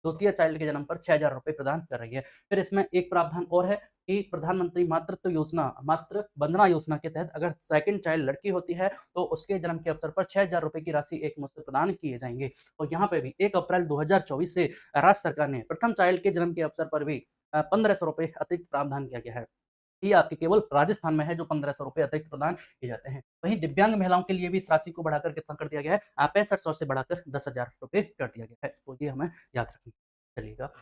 Speaker 1: द्वितीय चाइल्ड के जन्म पर 6,000 रुपए प्रदान कर रही है। फिर इसमें एक प्रावधान और है कि प्रधानमंत्री मातृत्व योजना, मातृ वंदना योजना के तहत अगर सेकंड चाइल्ड लड़की होती है, तो उसके जन्म के अवसर पर 6,000 रुपए की राशि एकमुश्त प्रदान किए जाएँगे। और यहाँ पे भी 1 अप्रैल 2024 से राज्य सरकार ने प्रथम चाइल्ड के जन्म के अवसर पर भी 1,500 रुपए अतिरिक्त प्रावधान किया गया है। ये आपके केवल राजस्थान में है जो 1,500 रुपए अतिरिक्त प्रदान किए जाते हैं। वहीं दिव्यांग महिलाओं के लिए भी इस राशि को बढ़ाकर कितना कर दिया गया है? 6500 से बढ़ाकर 10,000 रुपए कर दिया गया है। तो ये हमें याद रखना चलिएगा।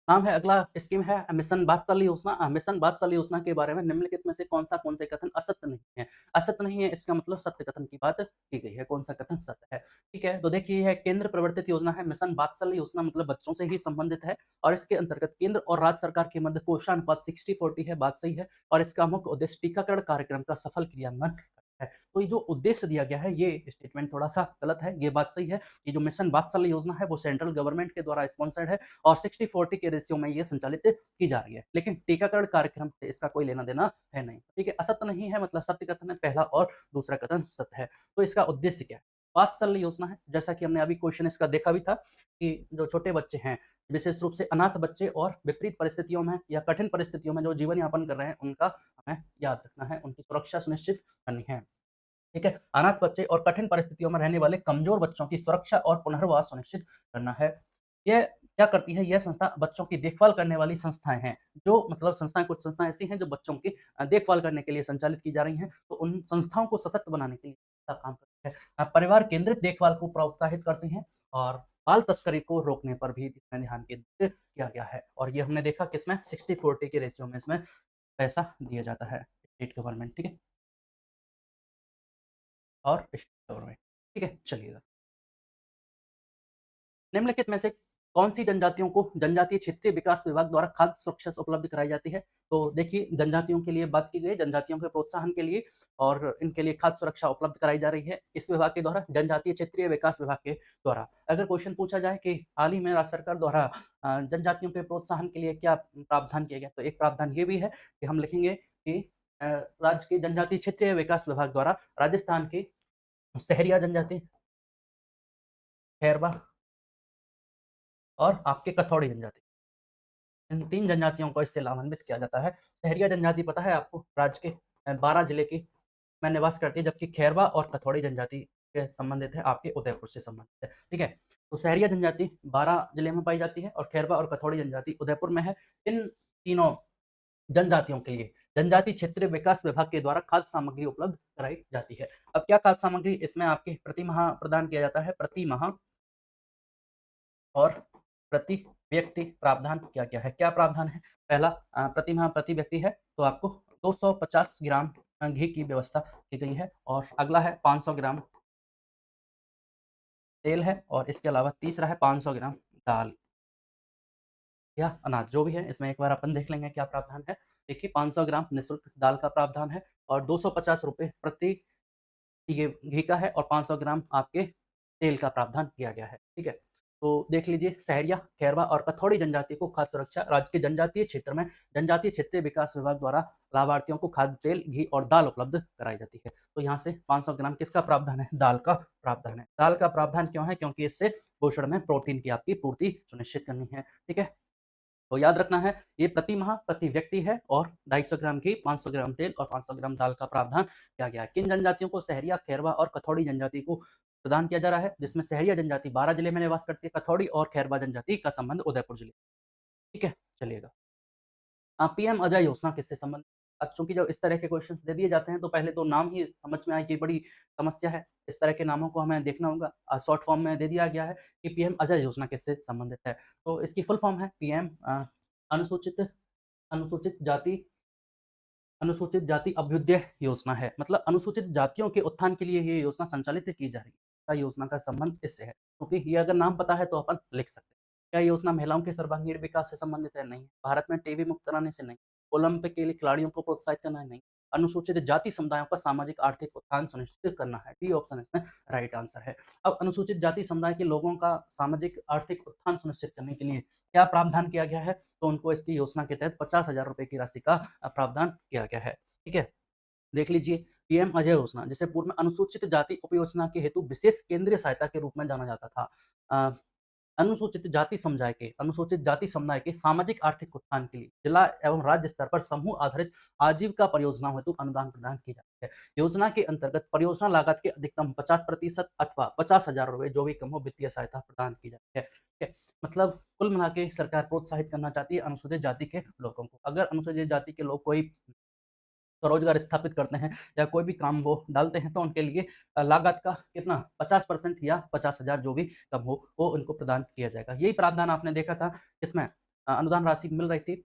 Speaker 1: नाम है अगला स्कीम है मिशन वात्सल्य योजना। मिशन वात्सल्य योजना के बारे में निम्नलिखित में से कौन से कथन असत्य नहीं है? असत्य नहीं है इसका मतलब सत्य कथन की बात की गई है। कौन सा कथन सत्य है? ठीक है, तो देखिए यह केंद्र प्रवर्तित योजना है। मिशन वात्सल्य योजना मतलब बच्चों से ही संबंधित है और इसके अंतर्गत केंद्र और राज्य सरकार के मध्य कोषानुपात 60-40 है, बात सही है। और इसका मुख्य उद्देश्य टीकाकरण कार्यक्रम का सफल क्रियान्वयन है। तो ये जो उद्देश्य दिया गया है ये स्टेटमेंट थोड़ा-सा गलत है, ये बात सही है। ये जो मिशन वात्सल्य योजना है वो सेंट्रल गवर्नमेंट के द्वारा स्पॉन्सर्ड है और 60-40 के रेशियो में ये संचालित की जा रही है। लेकिन टीकाकरण कार्यक्रम से इसका कोई लेना-देना है नहीं। ठीक है, असत्य नहीं है मतलब सत्य कथन है पहला और दूसरा कथन सत्य है। तो इसका उद्देश्य क्या है? वात्सल्य योजना है, जैसा कि हमने अभी क्वेश्चन इसका देखा भी था कि जो छोटे बच्चे हैं, विशेष रूप से अनाथ बच्चे और विपरीत परिस्थितियों में या कठिन परिस्थितियों में जो जीवन यापन कर रहे हैं, उनका हमें याद रखना है, उनकी सुरक्षा सुनिश्चित करनी है। ठीक है? अनाथ बच्चे और कठिन परिस्थितियों में रहने वाले कमजोर बच्चों की सुरक्षा और पुनर्वास सुनिश्चित करना है। ये क्या करती है? यह संस्था बच्चों की देखभाल करने वाली संस्थाएँ हैं, जो मतलब संस्थाएँ कुछ संस्थाएँ ऐसी हैं जो बच्चों की देखभाल करने के लिए संचालित की जा रही हैं, तो उन संस्थाओं को सशक्त बनाने के लिए अच्छा काम करती है। परिवार केंद्रित देखभाल को प्रोत्साहित करती हैं और बाल तस्करी को रोकने पर भी इसमें ध्यान केंद्रित किया गया है और ये हमने देखा किसमें 60-40 के रेशियो में इसमें पैसा दिया जाता है, स्टेट गवर्नमेंट, ठीक है? और स्टेट गवर्नमेंट, ठीक है? चलिएगा। निम्नलिखित में से कौन-सी जनजातियों को जनजातीय क्षेत्रीय विकास विभाग द्वारा खाद्य सुरक्षा उपलब्ध कराई जाती है? तो देखिए जनजातियों के लिए बात की गई है, जनजातियों के प्रोत्साहन के लिए और इनके लिए खाद्य सुरक्षा उपलब्ध कराई जा रही है। किस विभाग के द्वारा? जनजातीय क्षेत्रीय विकास विभाग के द्वारा। अगर क्वेश्चन पूछा जाए कि हाल ही में राज्य सरकार द्वारा जनजातियों के प्रोत्साहन के लिए क्या प्रावधान किया गया? तो एक प्रावधान ये भी है कि हम लिखेंगे कि राज्य के जनजातीय क्षेत्रीय विकास विभाग द्वारा राजस्थान की सहरिया जनजाति, खैरवा और आपके कथौड़ी जनजाति। इन 3 जनजातियों को इससे लाभान्वित किया जाता है। सहरिया जनजाति पता है आपको राज्य के 12 जिले की में निवास करती है, जबकि खैरवा और कथौड़ी जनजाति के संबंधित है आपके उदयपुर से संबंधित है, ठीक है? तो सहरिया जनजाति 12 जिले में पाई जाती है और खैरवा और कथौड़ी जनजाति उदयपुर में है। इन तीनों जनजातियों के लिए जनजाति क्षेत्रीय विकास विभाग के द्वारा खाद्य सामग्री उपलब्ध कराई जाती है। अब क्या खाद्य सामग्री इसमें आपके प्रति माह प्रदान किया जाता है? प्रति माह और प्रति व्यक्ति प्रावधान क्या-क्या है? क्या प्रावधान है? पहला प्रति माह प्रति व्यक्ति है, तो आपको 250 ग्राम घी की व्यवस्था की गई है। और अगला है 500 ग्राम तेल है, और इसके अलावा तीसरा है 500 ग्राम दाल या अनाज, जो भी है इसमें एक बार अपन देख लेंगे क्या प्रावधान है। देखिए 500 ग्राम निःशुल्क दाल का प्रावधान है, और 250 रुपए प्रति ये घी का है, और 500 ग्राम आपके तेल का प्रावधान किया गया है। ठीक है? तो देख लीजिए, सहरिया, खैरवा और कथौड़ी जनजाति को खाद्य सुरक्षा राज्य के जनजातीय क्षेत्र में जनजातीय क्षेत्रीय विकास विभाग द्वारा लाभार्थियों को खाद्य तेल, घी और दाल उपलब्ध कराई जाती है। तो यहाँ से 500 ग्राम किसका प्रावधान है? दाल का प्रावधान है। दाल का प्रावधान क्यों है? क्योंकि इससे पोषण में प्रोटीन की आपकी पूर्ति सुनिश्चित करनी है। ठीक है? तो याद रखना है, ये प्रति माह प्रति व्यक्ति है, और 250 ग्राम घी, 500 ग्राम तेल और 500 ग्राम दाल का प्रावधान किया गया है। किन जनजातियों को? सहरिया, खैरवा और कथौड़ी जनजाति को प्रदान किया जा रहा है, जिसमें सहरिया जनजाति 12 जिले में निवास करती है, कथौड़ी और खैरवा जनजाति का संबंध उदयपुर जिले। ठीक है? चलिएगा। पीएम अजय योजना किससे संबंधित? अब चूंकि जब इस तरह के क्वेश्चंस दे दिए जाते हैं, तो पहले तो नाम ही समझ में आए, ये बड़ी समस्या है। इस तरह के नामों को हमें देखना होगा। शॉर्ट फॉर्म में दे दिया गया है कि पीएम अजय योजना किससे संबंधित है। तो इसकी फुल फॉर्म है पीएम अनुसूचित अनुसूचित जाति अनुसूचित जाति अभ्युदय योजना है। मतलब अनुसूचित जातियों के उत्थान के लिए ये योजना संचालित की जा रही है। योजना का संबंध इससे है, क्योंकि ये अगर नाम पता है तो अपन लिख सकते हैं। क्या योजना महिलाओं के सर्वांगीण विकास से संबंधित है? नहीं। भारत में टीबी मुक्त कराने से? नहीं। ओलंपिक के लिए खिलाड़ियों को प्रोत्साहित करना है? नहीं। अनुसूचित जाति समुदायों का सामाजिक आर्थिक उत्थान सुनिश्चित करना है। डी ऑप्शन इसमें राइट आंसर है। अब अनुसूचित जाति समुदाय के लोगों का सामाजिक आर्थिक उत्थान सुनिश्चित करने के लिए क्या प्रावधान किया गया है? तो उनको इसकी योजना के तहत 50,000 रुपए की राशि का प्रावधान किया गया है। ठीक है? देख लीजिए, पीएम अजय योजना, जिसे पूर्व में अनुसूचित जाति उपयोजना के हेतु विशेष केंद्रीय सहायता के रूप में जाना जाता था। अ, अनुसूचित जाति समुदाय के सामाजिक आर्थिक उत्थान के लिए जिला एवं राज्य स्तर पर समूह आधारित आजीविका परियोजना हेतु अनुदान प्रदान की जाती है। योजना के अंतर्गत परियोजना लागत के अधिकतम 50% अथवा 50,000 रुपए, जो भी कम हो, वित्तीय सहायता प्रदान की जाती है। ठीक है? मतलब कुल मिला के सरकार प्रोत्साहित करना चाहती है अनुसूचित जाति के लोगों को। अगर अनुसूचित जाति के लोग कोई स्वरोजगार स्थापित करते हैं या कोई भी काम वो डालते हैं, तो उनके लिए लागत का कितना 50% या 50,000 जो भी कम हो, वो उनको प्रदान किया जाएगा। यही प्रावधान आपने देखा था, इसमें अनुदान राशि मिल रही थी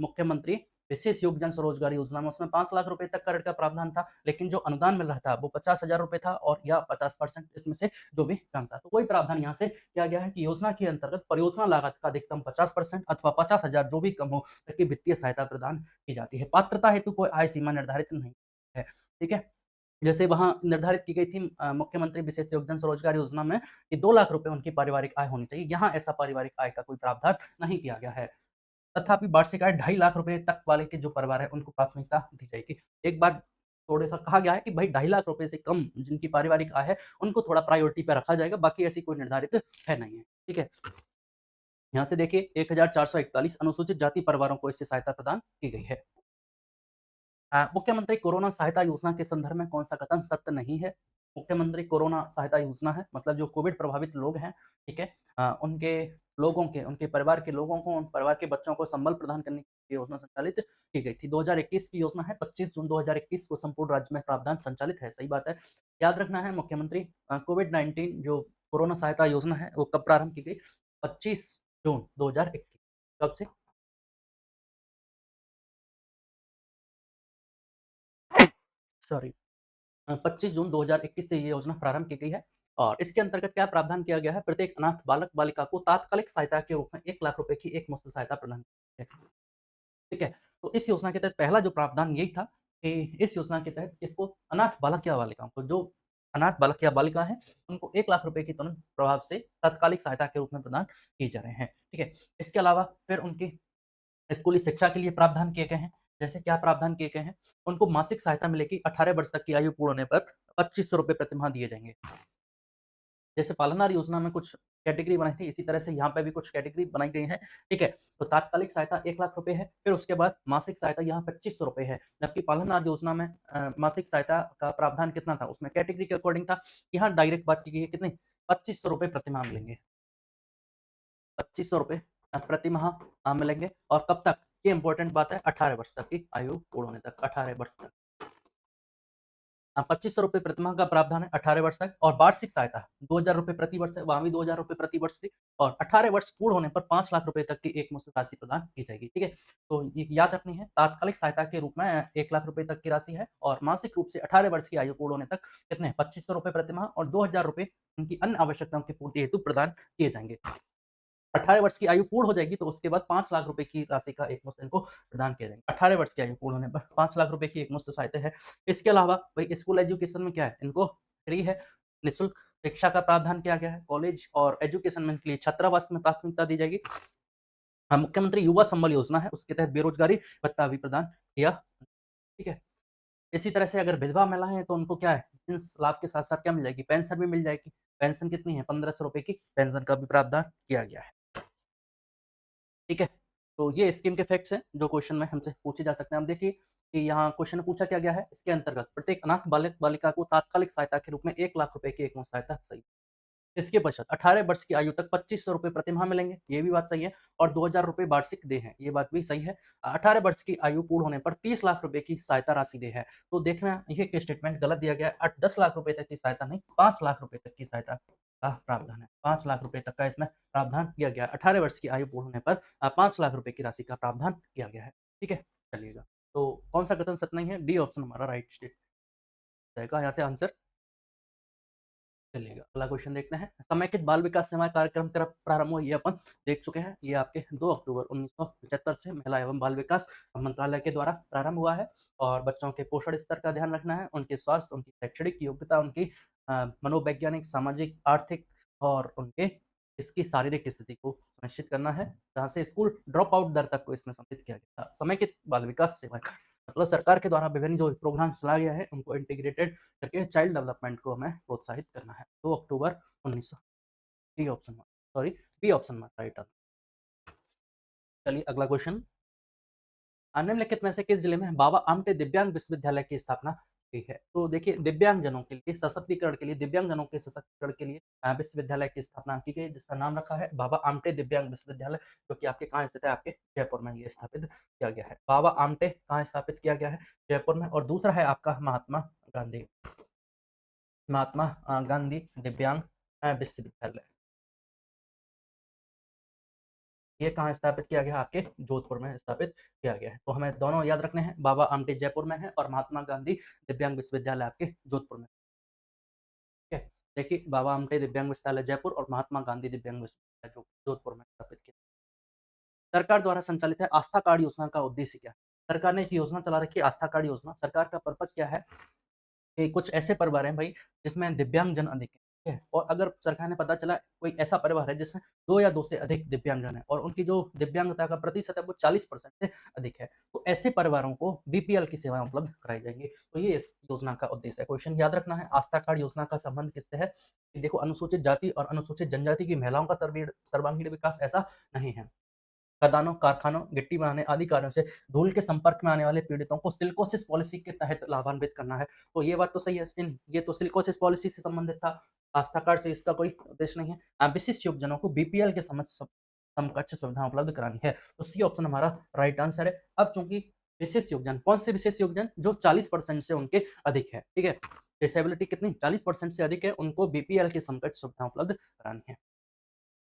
Speaker 1: मुख्यमंत्री विशेष योगजन स्वरोजगार योजना में। उसमें 5 लाख रुपए तक का ऋण का प्रावधान था, लेकिन जो अनुदान मिल रहा था वो 50,000 रुपए था, और या 50% इसमें से जो भी कम था। तो वही प्रावधान यहाँ से किया गया है कि योजना के अंतर्गत परियोजना लागत का अधिकतम 50% अथवा 50,000 जो भी कम हो, तक की वित्तीय सहायता प्रदान की जाती है। पात्रता हेतु कोई आय सीमा निर्धारित नहीं है। ठीक है? जैसे वहाँ निर्धारित की गई थी मुख्यमंत्री विशेष योगदान स्वरोजगार योजना में कि 2 लाख रुपए उनकी पारिवारिक आय होनी चाहिए। यहाँ ऐसा पारिवारिक आय का कोई प्रावधान नहीं किया गया है। तथापि वार्षिक आय 2.5 लाख रुपए तक वाले के जो परिवार है, उनको प्राथमिकता दी जाएगी। एक बार थोड़ा-सा कहा गया है कि भाई 2.5 लाख रुपए से कम जिनकी पारिवारिक आय है, उनको थोड़ा प्रायोरिटी पे रखा जाएगा, बाकी ऐसी कोई निर्धारित है नहीं है। ठीक है? यहाँ से देखिए 1441 अनुसूचित जाति परिवारों को इससे सहायता प्रदान की गई है। मुख्यमंत्री कोरोना सहायता योजना के संदर्भ में कौन सा कथन सत्य नहीं है? मुख्यमंत्री कोरोना सहायता योजना है, मतलब जो कोविड प्रभावित लोग हैं, ठीक है? उनके परिवार के लोगों को, उन परिवार के बच्चों को संबल प्रदान करने की योजना संचालित की गई थी। 2021 की योजना है, 25 जून 2021 को संपूर्ण राज्य में प्रावधान संचालित है। सही बात है। याद रखना है, मुख्यमंत्री कोविड-19 जो कोरोना सहायता योजना है, वो कब प्रारंभ की गई? 25 जून 2021। कब से? सॉरी। 25 जून 2021 से ये योजना प्रारंभ की गई है, और इसके अंतर्गत क्या प्रावधान किया गया है? प्रत्येक अनाथ बालक बालिका को तात्कालिक सहायता के रूप में 1 लाख रुपए की एक मुफ्त सहायता प्रदान की है। ठीक है? तो इस योजना के तहत पहला जो प्रावधान यही था कि इस योजना के तहत किसको? अनाथ बालक या बालिकाओं को, जो अनाथ बालक या बालिका है, उनको 1 लाख रुपए की तुरंत प्रभाव से तात्कालिक सहायता के रूप में प्रदान किए जा रहे हैं। ठीक है? इसके अलावा फिर उनकी स्कूली शिक्षा के लिए प्रावधान किए गए हैं। जैसे क्या प्रावधान किए गए हैं? उनको मासिक सहायता मिलेगी, 18 वर्ष तक की आयु पूर्ण होने पर 2500 रुपए प्रतिमाह दिए जाएँगे। जैसे पालनहार योजना में कुछ कैटेगरी बनाई थी, इसी तरह से यहाँ पे भी कुछ कैटेगरी बनाई गई हैं। ठीक है? तो तात्कालिक सहायता 1 लाख रुपए है, फिर उसके बाद मासिक सहायता यहाँ 2500 रुपए है। जबकि पालनहार योजना में मासिक सहायता का प्रावधान कितना था? उसमें कैटेगरी के अकॉर्डिंग था। यहाँ डायरेक्ट बात की गई है कितनी? 2500 रुपए प्रतिमाह मिलेंगे। 2500 रुपए प्रतिमाह मिलेंगे, और कब तक? ये इंपॉर्टेंट बात है, 18 वर्ष तक की आयु पूर्ण होने तक, 18 वर्ष तक। ₹2500 प्रतिमाह का प्रावधान है 18 वर्ष तक, और वार्षिक सहायता ₹2000 प्रति वर्ष है, वहाँ भी ₹2000 प्रति वर्ष थी, और 18 वर्ष पूर्ण होने पर 5 लाख रुपए तक की एकमुश्त राशि प्रदान की जाएगी। ठीक है? तो ये याद रखनी है, तात्कालिक सहायता के रूप में 1 लाख रुपए तक की राशि है, और मासिक रूप से 18 वर्ष की आयु पूर्ण होने तक कितने ₹2500 प्रतिमाह और ₹2000 उनकी अन्य आवश्यकताओं की पूर्ति हेतु प्रदान किए जाएँगे। 18 वर्ष की आयु पूर्ण हो जाएगी तो उसके बाद 5 लाख रुपए की राशि का एकमुश्त इनको प्रदान किया जाएगा। 18 वर्ष की आयु पूर्ण होने पर 5 लाख रुपए की एकमुश्त सहायता है। इसके अलावा भाई स्कूल एजुकेशन में क्या है, इनको फ्री है, निःशुल्क शिक्षा का प्रावधान किया गया है। कॉलेज और एजुकेशन में इनके लिए छात्रावास में प्राथमिकता दी जाएगी। मुख्यमंत्री युवा संबल योजना है, उसके तहत बेरोजगारी भत्ता भी प्रदान किया। ठीक है? इसी तरह से अगर विधवा महिला है तो उनको क्या है, इस लाभ के साथ-साथ क्या मिल जाएगी, पेंशन भी मिल जाएगी। पेंशन कितनी है, ₹1500 की पेंशन का भी प्रावधान किया गया है। ठीक है? तो ये स्कीम के फैक्ट्स हैं, जो क्वेश्चन में हमसे पूछे जा सकते हैं। अब देखिए कि यहाँ क्वेश्चन में पूछा क्या गया है, इसके अंतर्गत प्रत्येक अनाथ बालक-बालिका को तात्कालिक सहायता के रूप में 1 लाख रुपए की एकमुश्त सहायता सही। इसके पश्चात 18 वर्ष की आयु तक ₹2500 प्रतिमाह मिलेंगे, ये भी बात सही है, और ₹2000 वार्षिक देय हैं, ये बात भी सही है। 18 वर्ष की आयु पूर्ण होने पर 30 लाख रुपए की सहायता राशि देय है। तो देखना ये स्टेटमेंट गलत दिया गया है, 10 लाख रुपए तक की सहायता नहीं, 5 लाख रुपए तक की सहायता का प्रावधान है। 5 लाख रुपए तक का इसमें प्रावधान किया गया है। 18 वर्ष की आयु पूर्ण होने पर 5 लाख रुपए की राशि का प्रावधान किया गया है। ठीक है? चलिएगा, तो कौन-सा कथन सत्य नहीं है? डी ऑप्शन हमारा राइट स्टेट रहेगा यहाँ से आंसर। चलिएगा, अगला क्वेश्चन देखते हैं। समेकित बाल विकास सेवा कार्यक्रम कब प्रारंभ हुआ, ये अपन देख चुके हैं। ये आपके 2 अक्टूबर 1975 से महिला एवं बाल विकास मंत्रालय के द्वारा प्रारंभ हुआ है, और बच्चों के पोषण स्तर का ध्यान रखना है, उनके स्वास्थ्य, उनकी शैक्षणिक योग्यता, उनकी मनोवैज्ञानिक, सामाजिक, आर्थिक और उनके इसकी शारीरिक स्थिति को सुनिश्चित करना है, जहाँ से स्कूल ड्रॉप आउट दर तक को इसमें सम्मिलित किया गया था। समेकित बाल विकास सेवा मतलब सरकार के द्वारा विभिन्न जो प्रोग्राम चलाया गया है, उनको इंटीग्रेटेड करके चाइल्ड डेवलपमेंट को हमें प्रोत्साहित करना है। 2 अक्टूबर 1900, बी ऑप्शन में, सॉरी बी ऑप्शन में राइट आंसर। चलिए अगला क्वेश्चन। निम्नलिखित में से किस जिले में बाबा आमटे दिव्यांग विश्वविद्यालय की स्थापना की है? तो देखिए दिव्यांगजनों के लिए सशक्तिकरण के लिए, दिव्यांगजनों के सशक्तिकरण के लिए विश्वविद्यालय की स्थापना की गई, जिसका नाम रखा है बाबा आमटे दिव्यांग विश्वविद्यालय, जो कि आपके कहाँ स्थित है, आपके जयपुर में ये स्थापित किया गया है। बाबा आमटे कहाँ स्थापित किया गया है? जयपुर में। और दूसरा है आपका महात्मा गांधी, महात्मा गांधी दिव्यांग विश्वविद्यालय, ये कहाँ स्थापित किया गया? आपके जोधपुर में स्थापित किया गया है। तो हमें दोनों याद रखने हैं, बाबा आमटे जयपुर में है और महात्मा गांधी दिव्यांग विश्वविद्यालय आपके जोधपुर में। ठीक है? देखिए बाबा आमटे दिव्यांग विश्वविद्यालय जयपुर और महात्मा गांधी दिव्यांग विश्वविद्यालय जो जोधपुर में स्थापित किया। सरकार द्वारा संचालित है आस्था कार्ड योजना का उद्देश्य क्या है? सरकार ने एक योजना चला रखी है, आस्था कार्ड योजना। सरकार का पर्पज क्या है कि कुछ ऐसे परिवार हैं भाई जिसमें दिव्यांगजन अधिक हैं, ठीक है? और अगर सरकार ने पता चला कोई ऐसा परिवार है जिसमें 2 या 2 से अधिक दिव्यांगजन हैं और उनकी जो दिव्यांगता का प्रतिशत है वो 40% से अधिक है, तो ऐसे परिवारों को बीपीएल की सेवाएं उपलब्ध कराई जाएंगी। तो ये इस योजना का उद्देश्य है। क्वेश्चन याद रखना है, आस्था कार्ड योजना का संबंध किससे है? कि देखो अनुसूचित जाति और अनुसूचित जनजाति की महिलाओं का सर्वांगीण विकास ऐसा नहीं है। खदानों, कारखानों, गिट्टी बनाने आदि कार्यों से धूल के संपर्क में आने वाले पीड़ितों को सिलिकोसिस पॉलिसी के तहत लाभान्वित करना है। तो ये बात तो सही है, ये तो सिलिकोसिस पॉलिसी से संबंधित था। आस्था कार्ड से इसका कोई उद्देश्य नहीं है। विशिष्ट योगजनों को बीपीएल के समकक्ष सुविधा उपलब्ध करानी है। तो सी ऑप्शन हमारा राइट आंसर है। अब चूंकि विशेष योगजन, कौन से विशेष योगजन? जो 40% से उनके अधिक है, ठीक है? डिसेबिलिटी कितनी? 40% से अधिक है, उनको बीपीएल की समकक्ष सुविधा उपलब्ध करानी है।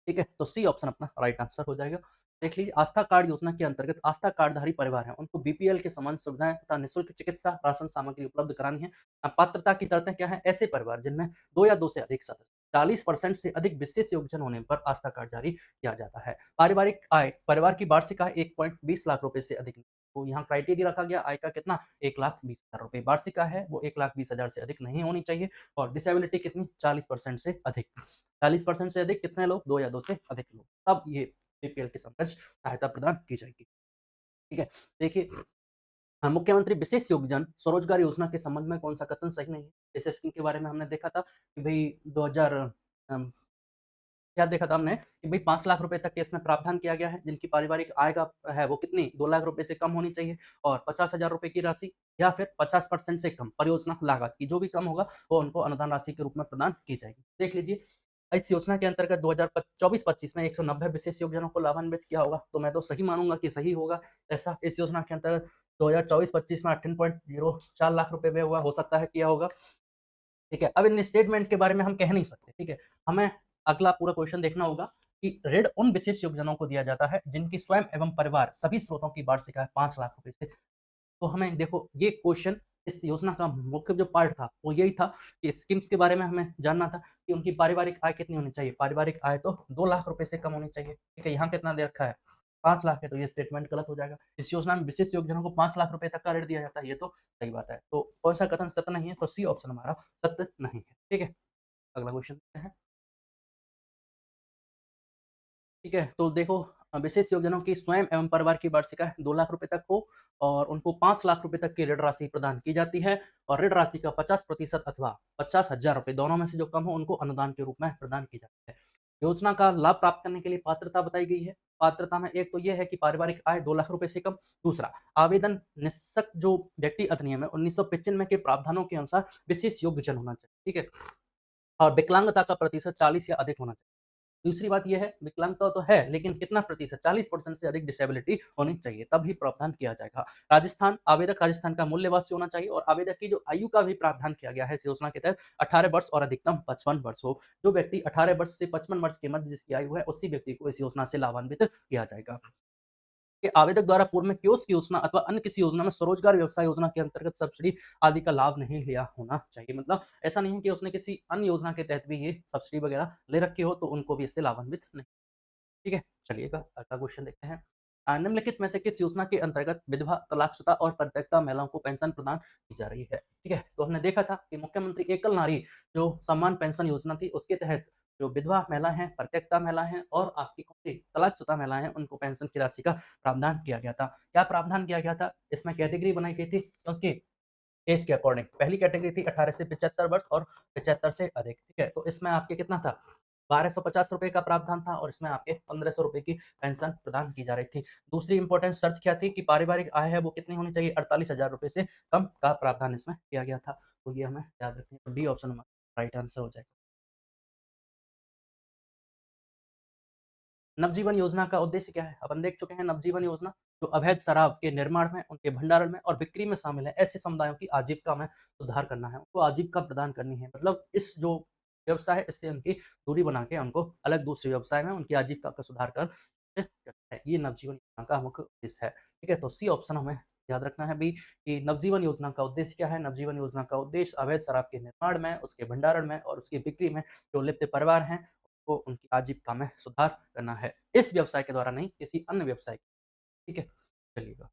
Speaker 1: ठीक है? तो सी ऑप्शन अपना राइट आंसर हो जाएगा। देख लीजिए आस्था कार्ड योजना के अंतर्गत आस्था कार्डधारी परिवार हैं, उनको बीपीएल के समान सुविधाएं तथा निःशुल्क चिकित्सा, राशन सामग्री उपलब्ध करानी है। पात्रता की शर्तें क्या है? ऐसे परिवार जिनमें 2 या 2 से अधिक सदस्य 40% से अधिक विशेष योगजन होने पर आस्था कार्ड जारी किया जाता है। पारिवारिक आय, परिवार की वार्षिक आय 1.20 लाख रुपए से अधिक नहीं। तो यहाँ क्राइटेरिया रखा गया आय का कितना? 1,20,000 रुपए। वार्षिक आय है वो 1,20,000 से अधिक नहीं होनी चाहिए। और डिसेबिलिटी कितनी? 40% से अधिक। 40% से अधिक कितने लोग? 2 या 2 से अधिक लोग, तब ये बीपीएल के समकक्ष सहायता प्रदान की जाएगी। ठीक है? देखिए मुख्यमंत्री विशेष योगजन स्वरोजगार योजना के संबंध में कौन सा कथन सही नहीं है? इस स्कीम के बारे में हमने देखा था कि भई 2000 क्या देखा था हमने कि भई 5 लाख रुपए तक के इसमें प्रावधान किया गया है, जिनकी पारिवारिक आय का है वो कितनी? 2 लाख रुपए से कम होनी चाहिए, और 50,000 रुपए की राशि या फिर 50% से कम परियोजना लागत की, जो भी कम होगा वो उनको अनुदान राशि के रूप में प्रदान की जाएगी। देख लीजिए इस योजना के अंतर्गत 2024-25 में 190 विशेष योगजनों को लाभान्वित किया होगा, तो मैं तो सही मानूंगा कि सही होगा ऐसा। इस योजना के अंतर्गत 2024-25 में 18.04 लाख रुपए व्यय हुआ, हो सकता है किया होगा। ठीक है, अब इन स्टेटमेंट के बारे में हम कह नहीं सकते, ठीक है। हमें अगला पूरा क्वेश्चन देखना होगा कि ऋण उन विशेष योगदानों को दिया जाता है जिनकी स्वयं एवं परिवार सभी स्रोतों की वार्षिक आय 5 लाख रुपए से। तो हमें देखो ये क्वेश्चन, इस योजना का मुख्य जो पार्ट था वो यही था कि स्कीम्स के बारे में हमें जानना था कि उनकी पारिवारिक आय कितनी होनी चाहिए। पारिवारिक आय तो 2 लाख रुपए से कम होनी चाहिए, ठीक है। यहाँ कितना दे रखा है, 5 लाख है, तो ये स्टेटमेंट गलत हो जाएगा। इस योजना में विशेष योगदानों को 5 लाख रुपए तक का ऋण दिया जाता है, ये तो सही बात है। तो कौन सा कथन सत्य नहीं है, तो सी ऑप्शन हमारा सत्य नहीं है, ठीक है। अगला क्वेश्चन देखते हैं। ठीक है, तो देखो विशेष योजनाओं की स्वयं एवं परिवार की वार्षिक आय 2 लाख रुपए तक हो और उनको 5 लाख रुपए तक की ऋण राशि प्रदान की जाती है और ऋण राशि का 50% अथवा 50,000 रुपए दोनों में से जो कम हो उनको अनुदान के रूप में प्रदान की जाती है। योजना का लाभ प्राप्त करने के लिए पात्रता बताई गई है। पात्रता में एक तो ये है कि पारिवारिक आय 2 लाख रुपए से कम, दूसरा आवेदन निश्चित जो व्यक्ति अधिनियम है 1995 के प्रावधानों के अनुसार विशेष योग्यजन होना चाहिए, ठीक है। और विकलांगता का प्रतिशत 40 या अधिक होना चाहिए। दूसरी बात ये है, विकलांगता तो है लेकिन कितना प्रतिशत, 40% से अधिक डिसेबिलिटी होनी चाहिए, तब ही प्रावधान किया जाएगा। राजस्थान, आवेदक राजस्थान का मूल्यवासी होना चाहिए और आवेदक की जो आयु का भी प्रावधान किया गया है इस योजना के तहत 18 वर्ष और अधिकतम 55 वर्ष हो। जो व्यक्ति 18 वर्ष से 55 वर्ष के मध्य जिसकी आयु है उसी व्यक्ति को इस योजना से लाभान्वित किया जाएगा। कि आवेदक द्वारा पूर्व में कियोस्क योजना अथवा अन्य किसी योजना में स्वरोजगार व्यवसाय योजना के अंतर्गत सब्सिडी आदि का लाभ नहीं लिया होना चाहिए। मतलब ऐसा नहीं है कि उसने किसी अन्य योजना के तहत भी ये सब्सिडी वगैरह ले रखी हो तो उनको भी इससे लाभान्वित नहीं। ठीक है, चलिएगा अगला क्वेश्चन देखते हैं। निम्नलिखित में से किस योजना के अंतर्गत विधवा, तलाकशुदा और परित्यक्ता महिलाओं को पेंशन प्रदान की जा रही है? ठीक है, तो हमने देखा था कि मुख्यमंत्री एकल नारी जो सम्मान पेंशन योजना थी उसके तहत जो विधवा महिला हैं, परित्यक्ता महिला हैं और आपकी कौन सी तलाकशुदा महिला हैं उनको पेंशन की राशि का प्रावधान किया गया था। क्या प्रावधान किया गया था? इसमें कैटेगरी बनाई गई थी उसकी एज के अकॉर्डिंग। पहली कैटेगरी थी 18 से 75 वर्ष और 75 से अधिक, ठीक है। तो इसमें आपके कितना था, 1250 रुपए का प्रावधान था और इसमें आपके 1500 रुपए की पेंशन प्रदान की जा रही थी। दूसरी इंपॉर्टेंट शर्त क्या थी कि पारिवारिक आय है वो कितनी होनी चाहिए, 48,000 रुपए से कम का प्रावधान इसमें किया गया था। तो ये हमें याद रखना है, डी ऑप्शन हमारा राइट आंसर हो जाएगा। नवजीवन योजना का उद्देश्य क्या है? अपन देख चुके हैं नवजीवन योजना जो अवैध शराब के निर्माण में, उनके भंडारण में और बिक्री में शामिल है ऐसे समुदायों की आजीविका में सुधार करना है, उनको आजीविका प्रदान करनी है। मतलब इस जो व्यवसाय है इससे उनकी दूरी बना के उनको अलग दूसरे व्यवसाय में उनकी आजीविका का सुधार कर है। ये नवजीवन योजना का मुख्य उद्देश्य है, ठीक है। तो सी ऑप्शन हमें याद रखना है भी कि नवजीवन योजना का उद्देश्य क्या है। नवजीवन योजना का उद्देश्य अवैध शराब के निर्माण में, उसके भंडारण में और उसकी बिक्री में जो लिप्त परिवार हैं को उनकी आजीविका में सुधार करना है। इस व्यवसाय के द्वारा नहीं, किसी अन्य व्यवसाय, ठीक है? चलिएगा।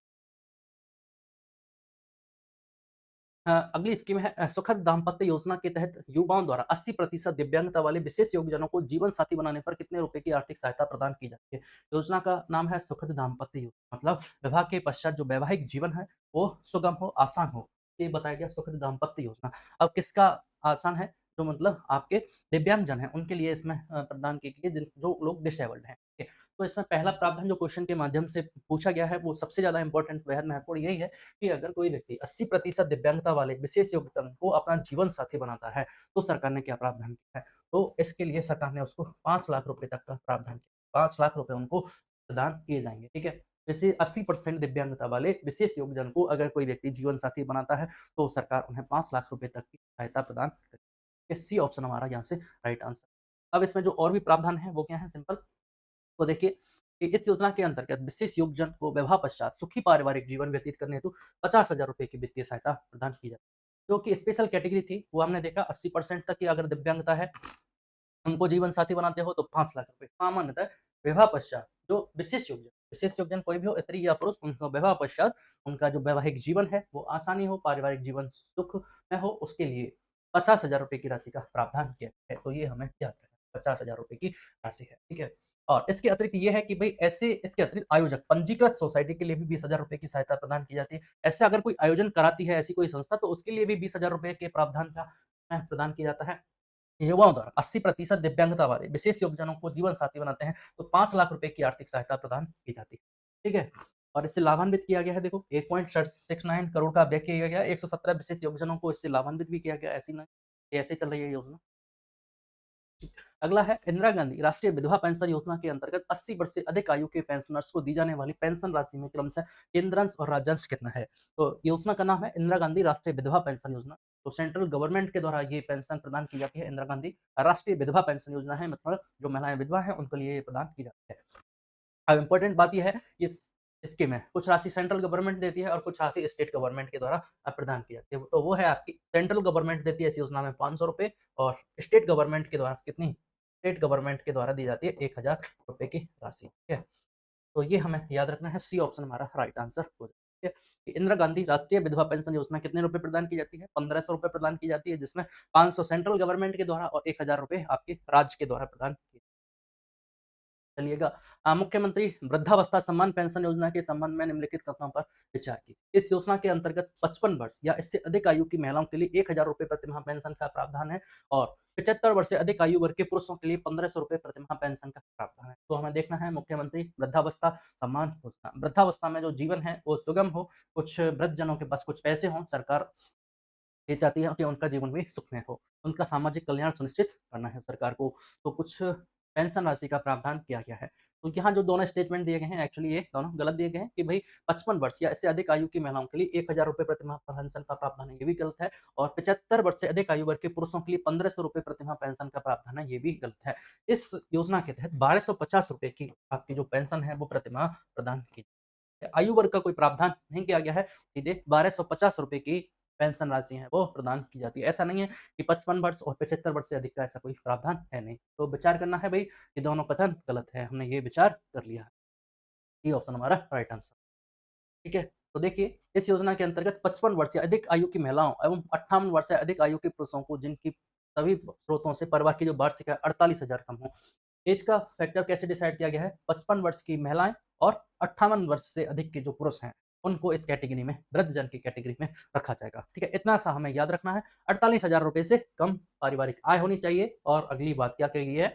Speaker 1: अगली स्कीम है सुखद दाम्पत्य योजना के तहत युवाओं द्वारा 80% दिव्यांगता वाले विशेष योगजनों को जीवन साथी बनाने पर कितने रुपए की आर्थिक सहायता प्रदान की जाती है? योजना का नाम है सुखद दाम्पत्य योजना। मतलब विवाह के पश्चात जो वैवाहिक जीवन है वो सुगम हो, आसान हो, ये बताया गया सुखद दाम्पत्य योजना। अब किसका आसान है? जो मतलब आपके दिव्यांगजन हैं उनके लिए इसमें प्रदान की गई है जो लोग डिसेबल्ड हैं, ठीक है। तो इसमें पहला प्रावधान जो क्वेश्चन के माध्यम से पूछा गया है वो सबसे ज्यादा इंपॉर्टेंट, बेहद महत्वपूर्ण यही है कि अगर कोई व्यक्ति 80% दिव्यांगता वाले विशेष योग्यता को अपना जीवन साथी बनाता है तो सरकार ने क्या प्रावधान किया है? तो इसके लिए सरकार ने उसको 5 लाख रुपए तक का प्रावधान किया। 5 लाख रुपए उनको प्रदान किए जाएंगे, ठीक है। जैसे 80% दिव्यांगता वाले विशेष योगजन को अगर कोई व्यक्ति जीवन साथी बनाता है तो सरकार उन्हें 5 लाख रुपए तक की सहायता प्रदान करेगी। सी ऑप्शन हमारा यहाँ से राइट आंसर। अब इसमें जो और भी प्रावधान है वो क्या है, सिंपल। तो देखिए कि इस योजना के अंतर्गत विशेष योगजन को विवाह पश्चात सुखी पारिवारिक जीवन व्यतीत करने हेतु 50,000 रुपए की वित्तीय सहायता प्रदान की जाती है। जो कि स्पेशल कैटेगरी थी वो हमने देखा 80% तक की अगर दिव्यांगता है उनको जीवन साथी बनाते हो तो 5 लाख रुपए। सामान्यतः विवाह पश्चात जो विशेष योगजन कोई भी हो, स्त्री या पुरुष, उनका विवाह पश्चात उनका जो वैवाहिक जीवन है वो आसानी हो, पारिवारिक जीवन सुख में हो, उसके लिए 50,000 रुपए की राशि का प्रावधान किया है। तो ये हमें याद रखना है, 50,000 रुपए की राशि है, ठीक है। और इसके अतिरिक्त ये है कि भाई ऐसे इसके अतिरिक्त आयोजक पंजीकृत सोसाइटी के लिए भी 20,000 रुपए की सहायता प्रदान की जाती है। ऐसे अगर कोई आयोजन कराती है ऐसी कोई संस्था तो उसके लिए भी 20,000 रुपए के प्रावधान का प्रदान किया जाता है। युवाओं द्वारा 80% दिव्यांगता वाले विशेष योगजनों को जीवन साथी बनाते हैं तो 5 लाख रुपए की आर्थिक सहायता प्रदान की जाती है, ठीक है। और इससे लाभान्वित किया गया है, देखो 8.69 करोड़ का व्यय किया गया है, 117 विशेष योगजनों को इससे लाभान्वित भी किया गया। ऐसी नहीं, ये ऐसे चल रही है योजना। अगला है इंदिरा गांधी राष्ट्रीय विधवा पेंशन योजना के अंतर्गत 80 वर्ष से अधिक आयु के पेंशनर्स को दी जाने वाली पेंशन राशि में क्रमशः केंद्रांश और राज्यांश कितना है। तो योजना का नाम है इंदिरा गांधी राष्ट्रीय विधवा पेंशन योजना। तो सेंट्रल गवर्नमेंट के द्वारा ये पेंशन प्रदान की जाती है। इंदिरा गांधी राष्ट्रीय विधवा पेंशन योजना है, मतलब जो महिलाएं विधवा हैं उनके लिए ये प्रदान की जाती है। अब इम्पोर्टेंट बात यह है, इस स्कीम में कुछ राशि सेंट्रल गवर्नमेंट देती है और कुछ राशि स्टेट गवर्नमेंट के द्वारा प्रदान की जाती है। तो वो है आपकी सेंट्रल गवर्नमेंट देती है इस योजना में 500 रुपए, और स्टेट गवर्नमेंट के द्वारा कितनी, स्टेट गवर्नमेंट के द्वारा दी जाती है 1000 रुपए की राशि। ठीक है, तो ये हमें याद रखना है, सी ऑप्शन हमारा राइट आंसर हो जाएगा। ठीक है, इंदिरा गांधी राष्ट्रीय विधवा पेंशन योजना कितने रुपए प्रदान की जाती है, 1500 रुपए प्रदान की जाती है, जिसमें 500 सेंट्रल गवर्नमेंट के द्वारा और 1000 रुपए आपके राज्य के द्वारा प्रदान किए। चलिएगा, मुख्यमंत्री वृद्धावस्था सम्मान पेंशन योजना के संबंध में निम्नलिखित कथनों पर विचार कीजिए। इस योजना के अंतर्गत 55 वर्ष या इससे अधिक आयु की महिलाओं के लिए 1000 रुपए प्रतिमाह पेंशन का प्रावधान है, और 75 वर्ष से अधिक आयु वर्ग के पुरुषों के लिए 1500 रुपए प्रतिमाह पेंशन का प्रावधान है। तो हमें देखना है मुख्यमंत्री वृद्धावस्था सम्मान योजना। वृद्धावस्था में जो जीवन है वो सुगम हो, कुछ वृद्धजनों के पास कुछ पैसे हों, सरकार ये चाहती है कि उनका जीवन भी सुखमय हो, उनका सामाजिक कल्याण सुनिश्चित करना है सरकार को। तो कुछ पेंशन राशि का प्रावधान किया गया है। तो यहाँ जो दोनों स्टेटमेंट दिए गए हैं, एक्चुअली ये दोनों गलत दिए गए हैं कि भाई 55 वर्ष या इससे अधिक आयु की महिलाओं के लिए 1000 रुपए प्रतिमाह पेंशन का प्रावधान है, ये भी गलत है। और 75 वर्ष से अधिक आयु वर्ग के पुरुषों के लिए 1500 रुपए प्रतिमाह पेंशन का प्रावधान है, ये भी गलत है। इस योजना के तहत 1250 रुपए की आपकी जो पेंशन है वो प्रतिमाह प्रदान की जाती है। आयु वर्ग का कोई प्रावधान नहीं किया गया है, सीधे 1250 रुपए की पेंशन राशि है वो प्रदान की जाती है। ऐसा नहीं है कि 55 वर्ष और 75 वर्ष से अधिक का ऐसा कोई प्रावधान है नहीं। तो विचार करना है भाई, ये दोनों कथन गलत है, हमने ये विचार कर लिया है। ये ऑप्शन हमारा राइट आंसर। ठीक है, तो देखिए इस योजना के अंतर्गत 55 वर्ष या अधिक आयु की महिलाओं एवं 58 वर्ष से अधिक आयु के पुरुषों को जिनकी सभी स्रोतों से परिवार की जो वार्षिक आय 48,000 कम हो। एज का फैक्टर कैसे डिसाइड किया गया है, 55 वर्ष की महिलाएं और 58 वर्ष से अधिक के जो पुरुष हैं उनको इस कैटेगरी में, वृद्धजन की कैटेगरी में रखा जाएगा। ठीक है, इतना सा हमें याद रखना है। 48,000 रुपए से कम पारिवारिक आय होनी चाहिए। और अगली बात क्या कही गई है,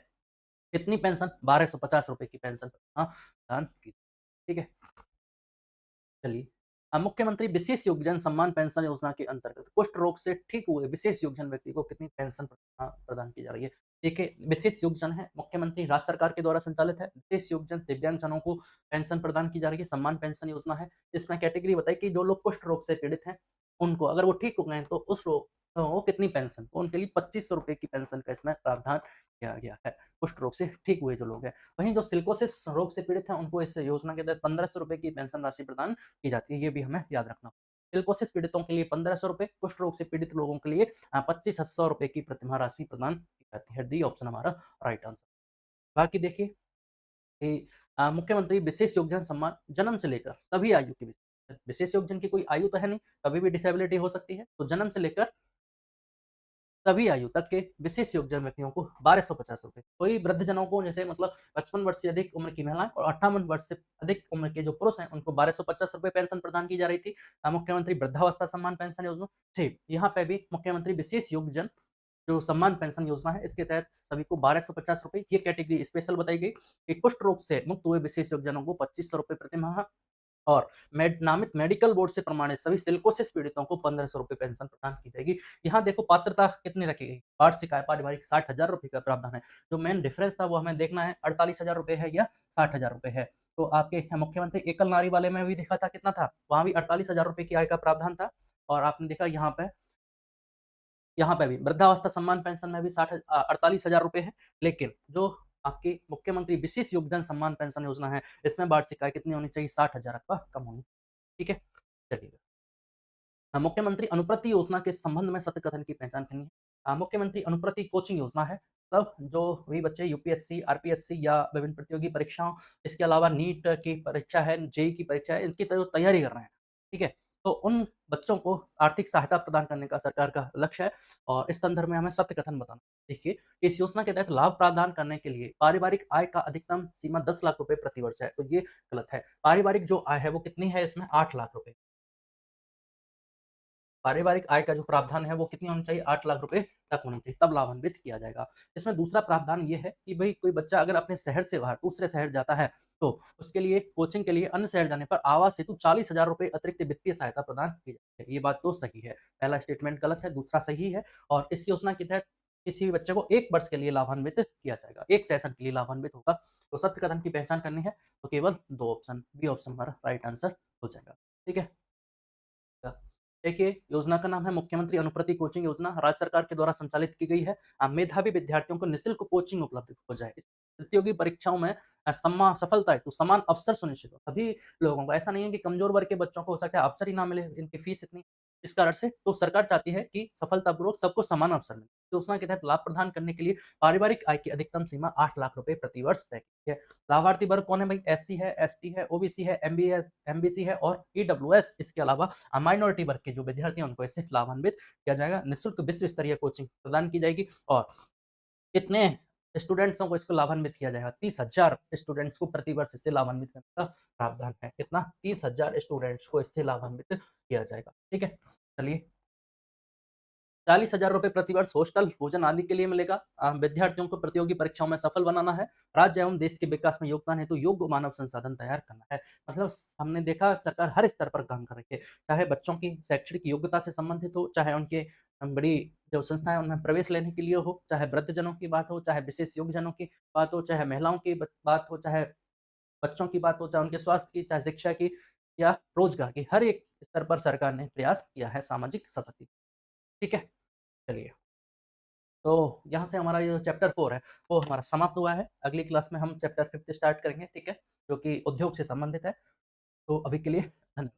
Speaker 1: कितनी पेंशन, 1250 रुपए की पेंशन प्रदान की। ठीक है, चलिए, मुख्यमंत्री विशेष योगदान सम्मान पेंशन योजना के अंतर्गत कुष्ठ रोग से ठीक हुए विशेष योगदान व्यक्ति को कितनी पेंशन प्रदान की जा रही है। देखिए, विशेष योगदान है, मुख्यमंत्री राज्य सरकार के द्वारा संचालित है। विशेष योगदान दिव्यांगजनों को पेंशन प्रदान की जा रही है, सम्मान पेंशन योजना है। इसमें कैटेगरी बताई कि जो लोग कुष्ठ रोग से पीड़ित हैं उनको, अगर वो ठीक हो गए हैं तो उस रोग तो वो कितनी पेंशन, तो उनके लिए 2500 रुपए की पेंशन का इसमें प्रावधान किया गया है, कुष्ठ रोग से ठीक हुए जो लोग हैं। वहीं जो सिलिकोसिस रोग से पीड़ित हैं उनको इस योजना के तहत 1500 रुपए की पेंशन राशि प्रदान की जाती है, ये भी हमें याद रखना। सिलिकोसिस पीड़ितों के लिए 1500 रुपए, कुष्ठ रोग से पीड़ित लोगों के लिए 2500 रुपए की प्रतिमाह राशि प्रदान की जाती है। डी ऑप्शन हमारा राइट आंसर। बाकी देखिए कि मुख्यमंत्री विशेष योगदान सम्मान जन्म से लेकर सभी आयु के विशेष योगदान की कोई आयु तो है नहीं, कभी भी डिसेबिलिटी हो सकती है। तो जन्म से लेकर सभी आयु तक के विशेष योगदान व्यक्तियों को 1250 रुपए, कोई वृद्धजनों को जैसे मतलब 55 वर्ष से अधिक उम्र की महिलाएं और 58 वर्ष से अधिक उम्र के जो पुरुष हैं उनको 1250 रुपए पेंशन प्रदान की जा रही थी। मुख्यमंत्री वृद्धावस्था सम्मान पेंशन योजना से यहाँ पे भी मुख्यमंत्री विशेष योगदान जो सम्मान पेंशन योजना है इसके तहत सभी को 1250 रुपए, ये कैटेगरी स्पेशल बताई गई कि कुष्ठ रोग से मुक्त हुए विशेष योगदानों को 2500 रुपए प्रति माह, और नामित मेडिकल बोर्ड से प्रमाणित सभी सिलिकोसिस पीड़ितों को 1500 रुपए पेंशन प्रदान की जाएगी। यहाँ देखो पात्रता कितनी रखी गई, वार्षिक आय पारिवारिक 60,000 रुपए का प्रावधान है। जो मेन डिफरेंस था वो हमें देखना है 48,000 रुपए है या 60,000 रुपए है। तो आपके मुख्यमंत्री एकल नारी वाले में भी देखा था कितना था, वहां भी 48,000 रुपए की आय का प्रावधान था। और आपने देखा यहाँ पे भी वृद्धावस्था सम्मान पेंशन में भी 48,000 रुपए है। लेकिन जो आपकी मुख्यमंत्री विशेष योगदान सम्मान पेंशन योजना है इसमें वार्षिक आय कितनी होनी चाहिए, 60,000 अथवा कम होनी। ठीक है, चलिए, मुख्यमंत्री अनुप्रति योजना के संबंध में सत्य कथन की पहचान करनी है। मुख्यमंत्री अनुप्रति कोचिंग योजना है, तब जो भी बच्चे यूपीएससी, आरपीएससी या विभिन्न प्रतियोगी परीक्षाओं, इसके अलावा नीट की परीक्षा है, जेई की परीक्षा है, इनकी तैयारी कर रहे हैं। ठीक है, तो उन बच्चों को आर्थिक सहायता प्रदान करने का सरकार का लक्ष्य है, और इस संदर्भ में हमें सत्य कथन बताना। देखिए, इस योजना के तहत लाभ प्रदान करने के लिए पारिवारिक आय का अधिकतम सीमा 10 लाख रुपए प्रति वर्ष है, तो ये गलत है। पारिवारिक जो आय है वो कितनी है, इसमें 8 लाख रुपए। पारिवारिक आय का जो प्रावधान है वो कितनी होनी चाहिए, 8 लाख रुपए तक होनी चाहिए, तब लाभान्वित किया जाएगा। इसमें दूसरा प्रावधान ये है कि भाई कोई बच्चा अगर अपने शहर से बाहर दूसरे शहर जाता है तो उसके लिए कोचिंग के लिए अन्य शहर जाने पर आवास हेतु 40,000 रुपए अतिरिक्त वित्तीय सहायता प्रदान की जाती है। ये बात तो सही है, पहला स्टेटमेंट गलत है, दूसरा सही है। और इस योजना के तहत किसी भी बच्चे को 1 वर्ष के लिए लाभान्वित किया जाएगा, 1 सेशन के लिए लाभान्वित होगा। तो सत्य कथन की पहचान करनी है, तो केवल 2 ऑप्शन, बी ऑप्शन हमारा राइट आंसर हो जाएगा। ठीक है? देखिए, योजना का नाम है मुख्यमंत्री अनुप्रति कोचिंग योजना, राज्य सरकार के द्वारा संचालित की गई है। मेधावी विद्यार्थियों को निःशुल्क कोचिंग उपलब्ध हो जाए। इस प्रतियोगी परीक्षाओं में सफलता हेतु समान अवसर सुनिश्चित हो। सभी लोगों को, ऐसा नहीं है कि कमजोर वर्ग के बच्चों को हो सकता है अवसर ही ना मिले, इनकी फीस इतनी, इस कारण से तो सरकार चाहती है कि सफलतापूर्वक सबको समान अवसर मिले। योजना के तहत लाभ प्रदान करने के लिए पारिवारिक आय की अधिकतम सीमा 8 लाख रुपए प्रति वर्ष तय की है। लाभार्थी वर्ग कौन है भाई? एससी है, एसटी है, ओबीसी है, एमबीसी है और ईडब्ल्यूएस। इसके अलावा माइनॉरिटी वर्ग के जो विद्यार्थी हैं उनको इससे लाभान्वित किया जाएगा। निःशुल्क विश्व स्तरीय कोचिंग प्रदान की जाएगी और कितने स्टूडेंट्सों को इसको लाभान्वित किया जाएगा? 30,000 स्टूडेंट्स को प्रति वर्ष इससे लाभान्वित करने का प्रावधान है। कितना? 30,000 स्टूडेंट्स को इससे लाभान्वित किया जाएगा। ठीक है? चलिए, 40,000 रुपए प्रति वर्ष हॉस्टल, भोजन आदि के लिए मिलेगा। विद्यार्थियों को प्रतियोगी परीक्षाओं में सफल बनाना है। राज्य एवं देश के विकास में योगदान हेतु योग्य मानव संसाधन तैयार करना है। मतलब हमने देखा सरकार हर स्तर पर काम कर रही है, चाहे बच्चों की शैक्षणिक योग्यता से संबंधित हो, चाहे उनके बड़ी जो संस्थाएँ हैं उनमें प्रवेश लेने के लिए हो, चाहे वृद्धजनों की बात हो, चाहे विशेष योग्यजनों की बात हो, चाहे महिलाओं की बात हो, चाहे बच्चों की बात हो, चाहे उनके स्वास्थ्य की, चाहे शिक्षा की या रोजगार की, हर एक स्तर पर सरकार ने प्रयास किया है सामाजिक सशक्तिकरण। ठीक है? चलिए, तो यहाँ से हमारा ये जो चैप्टर 4 है, वो हमारा समाप्त हुआ है। अगली क्लास में हम चैप्टर 5 स्टार्ट करेंगे, ठीक है? जो कि उद्योग से संबंधित है। तो अभी के लिए धन्यवाद।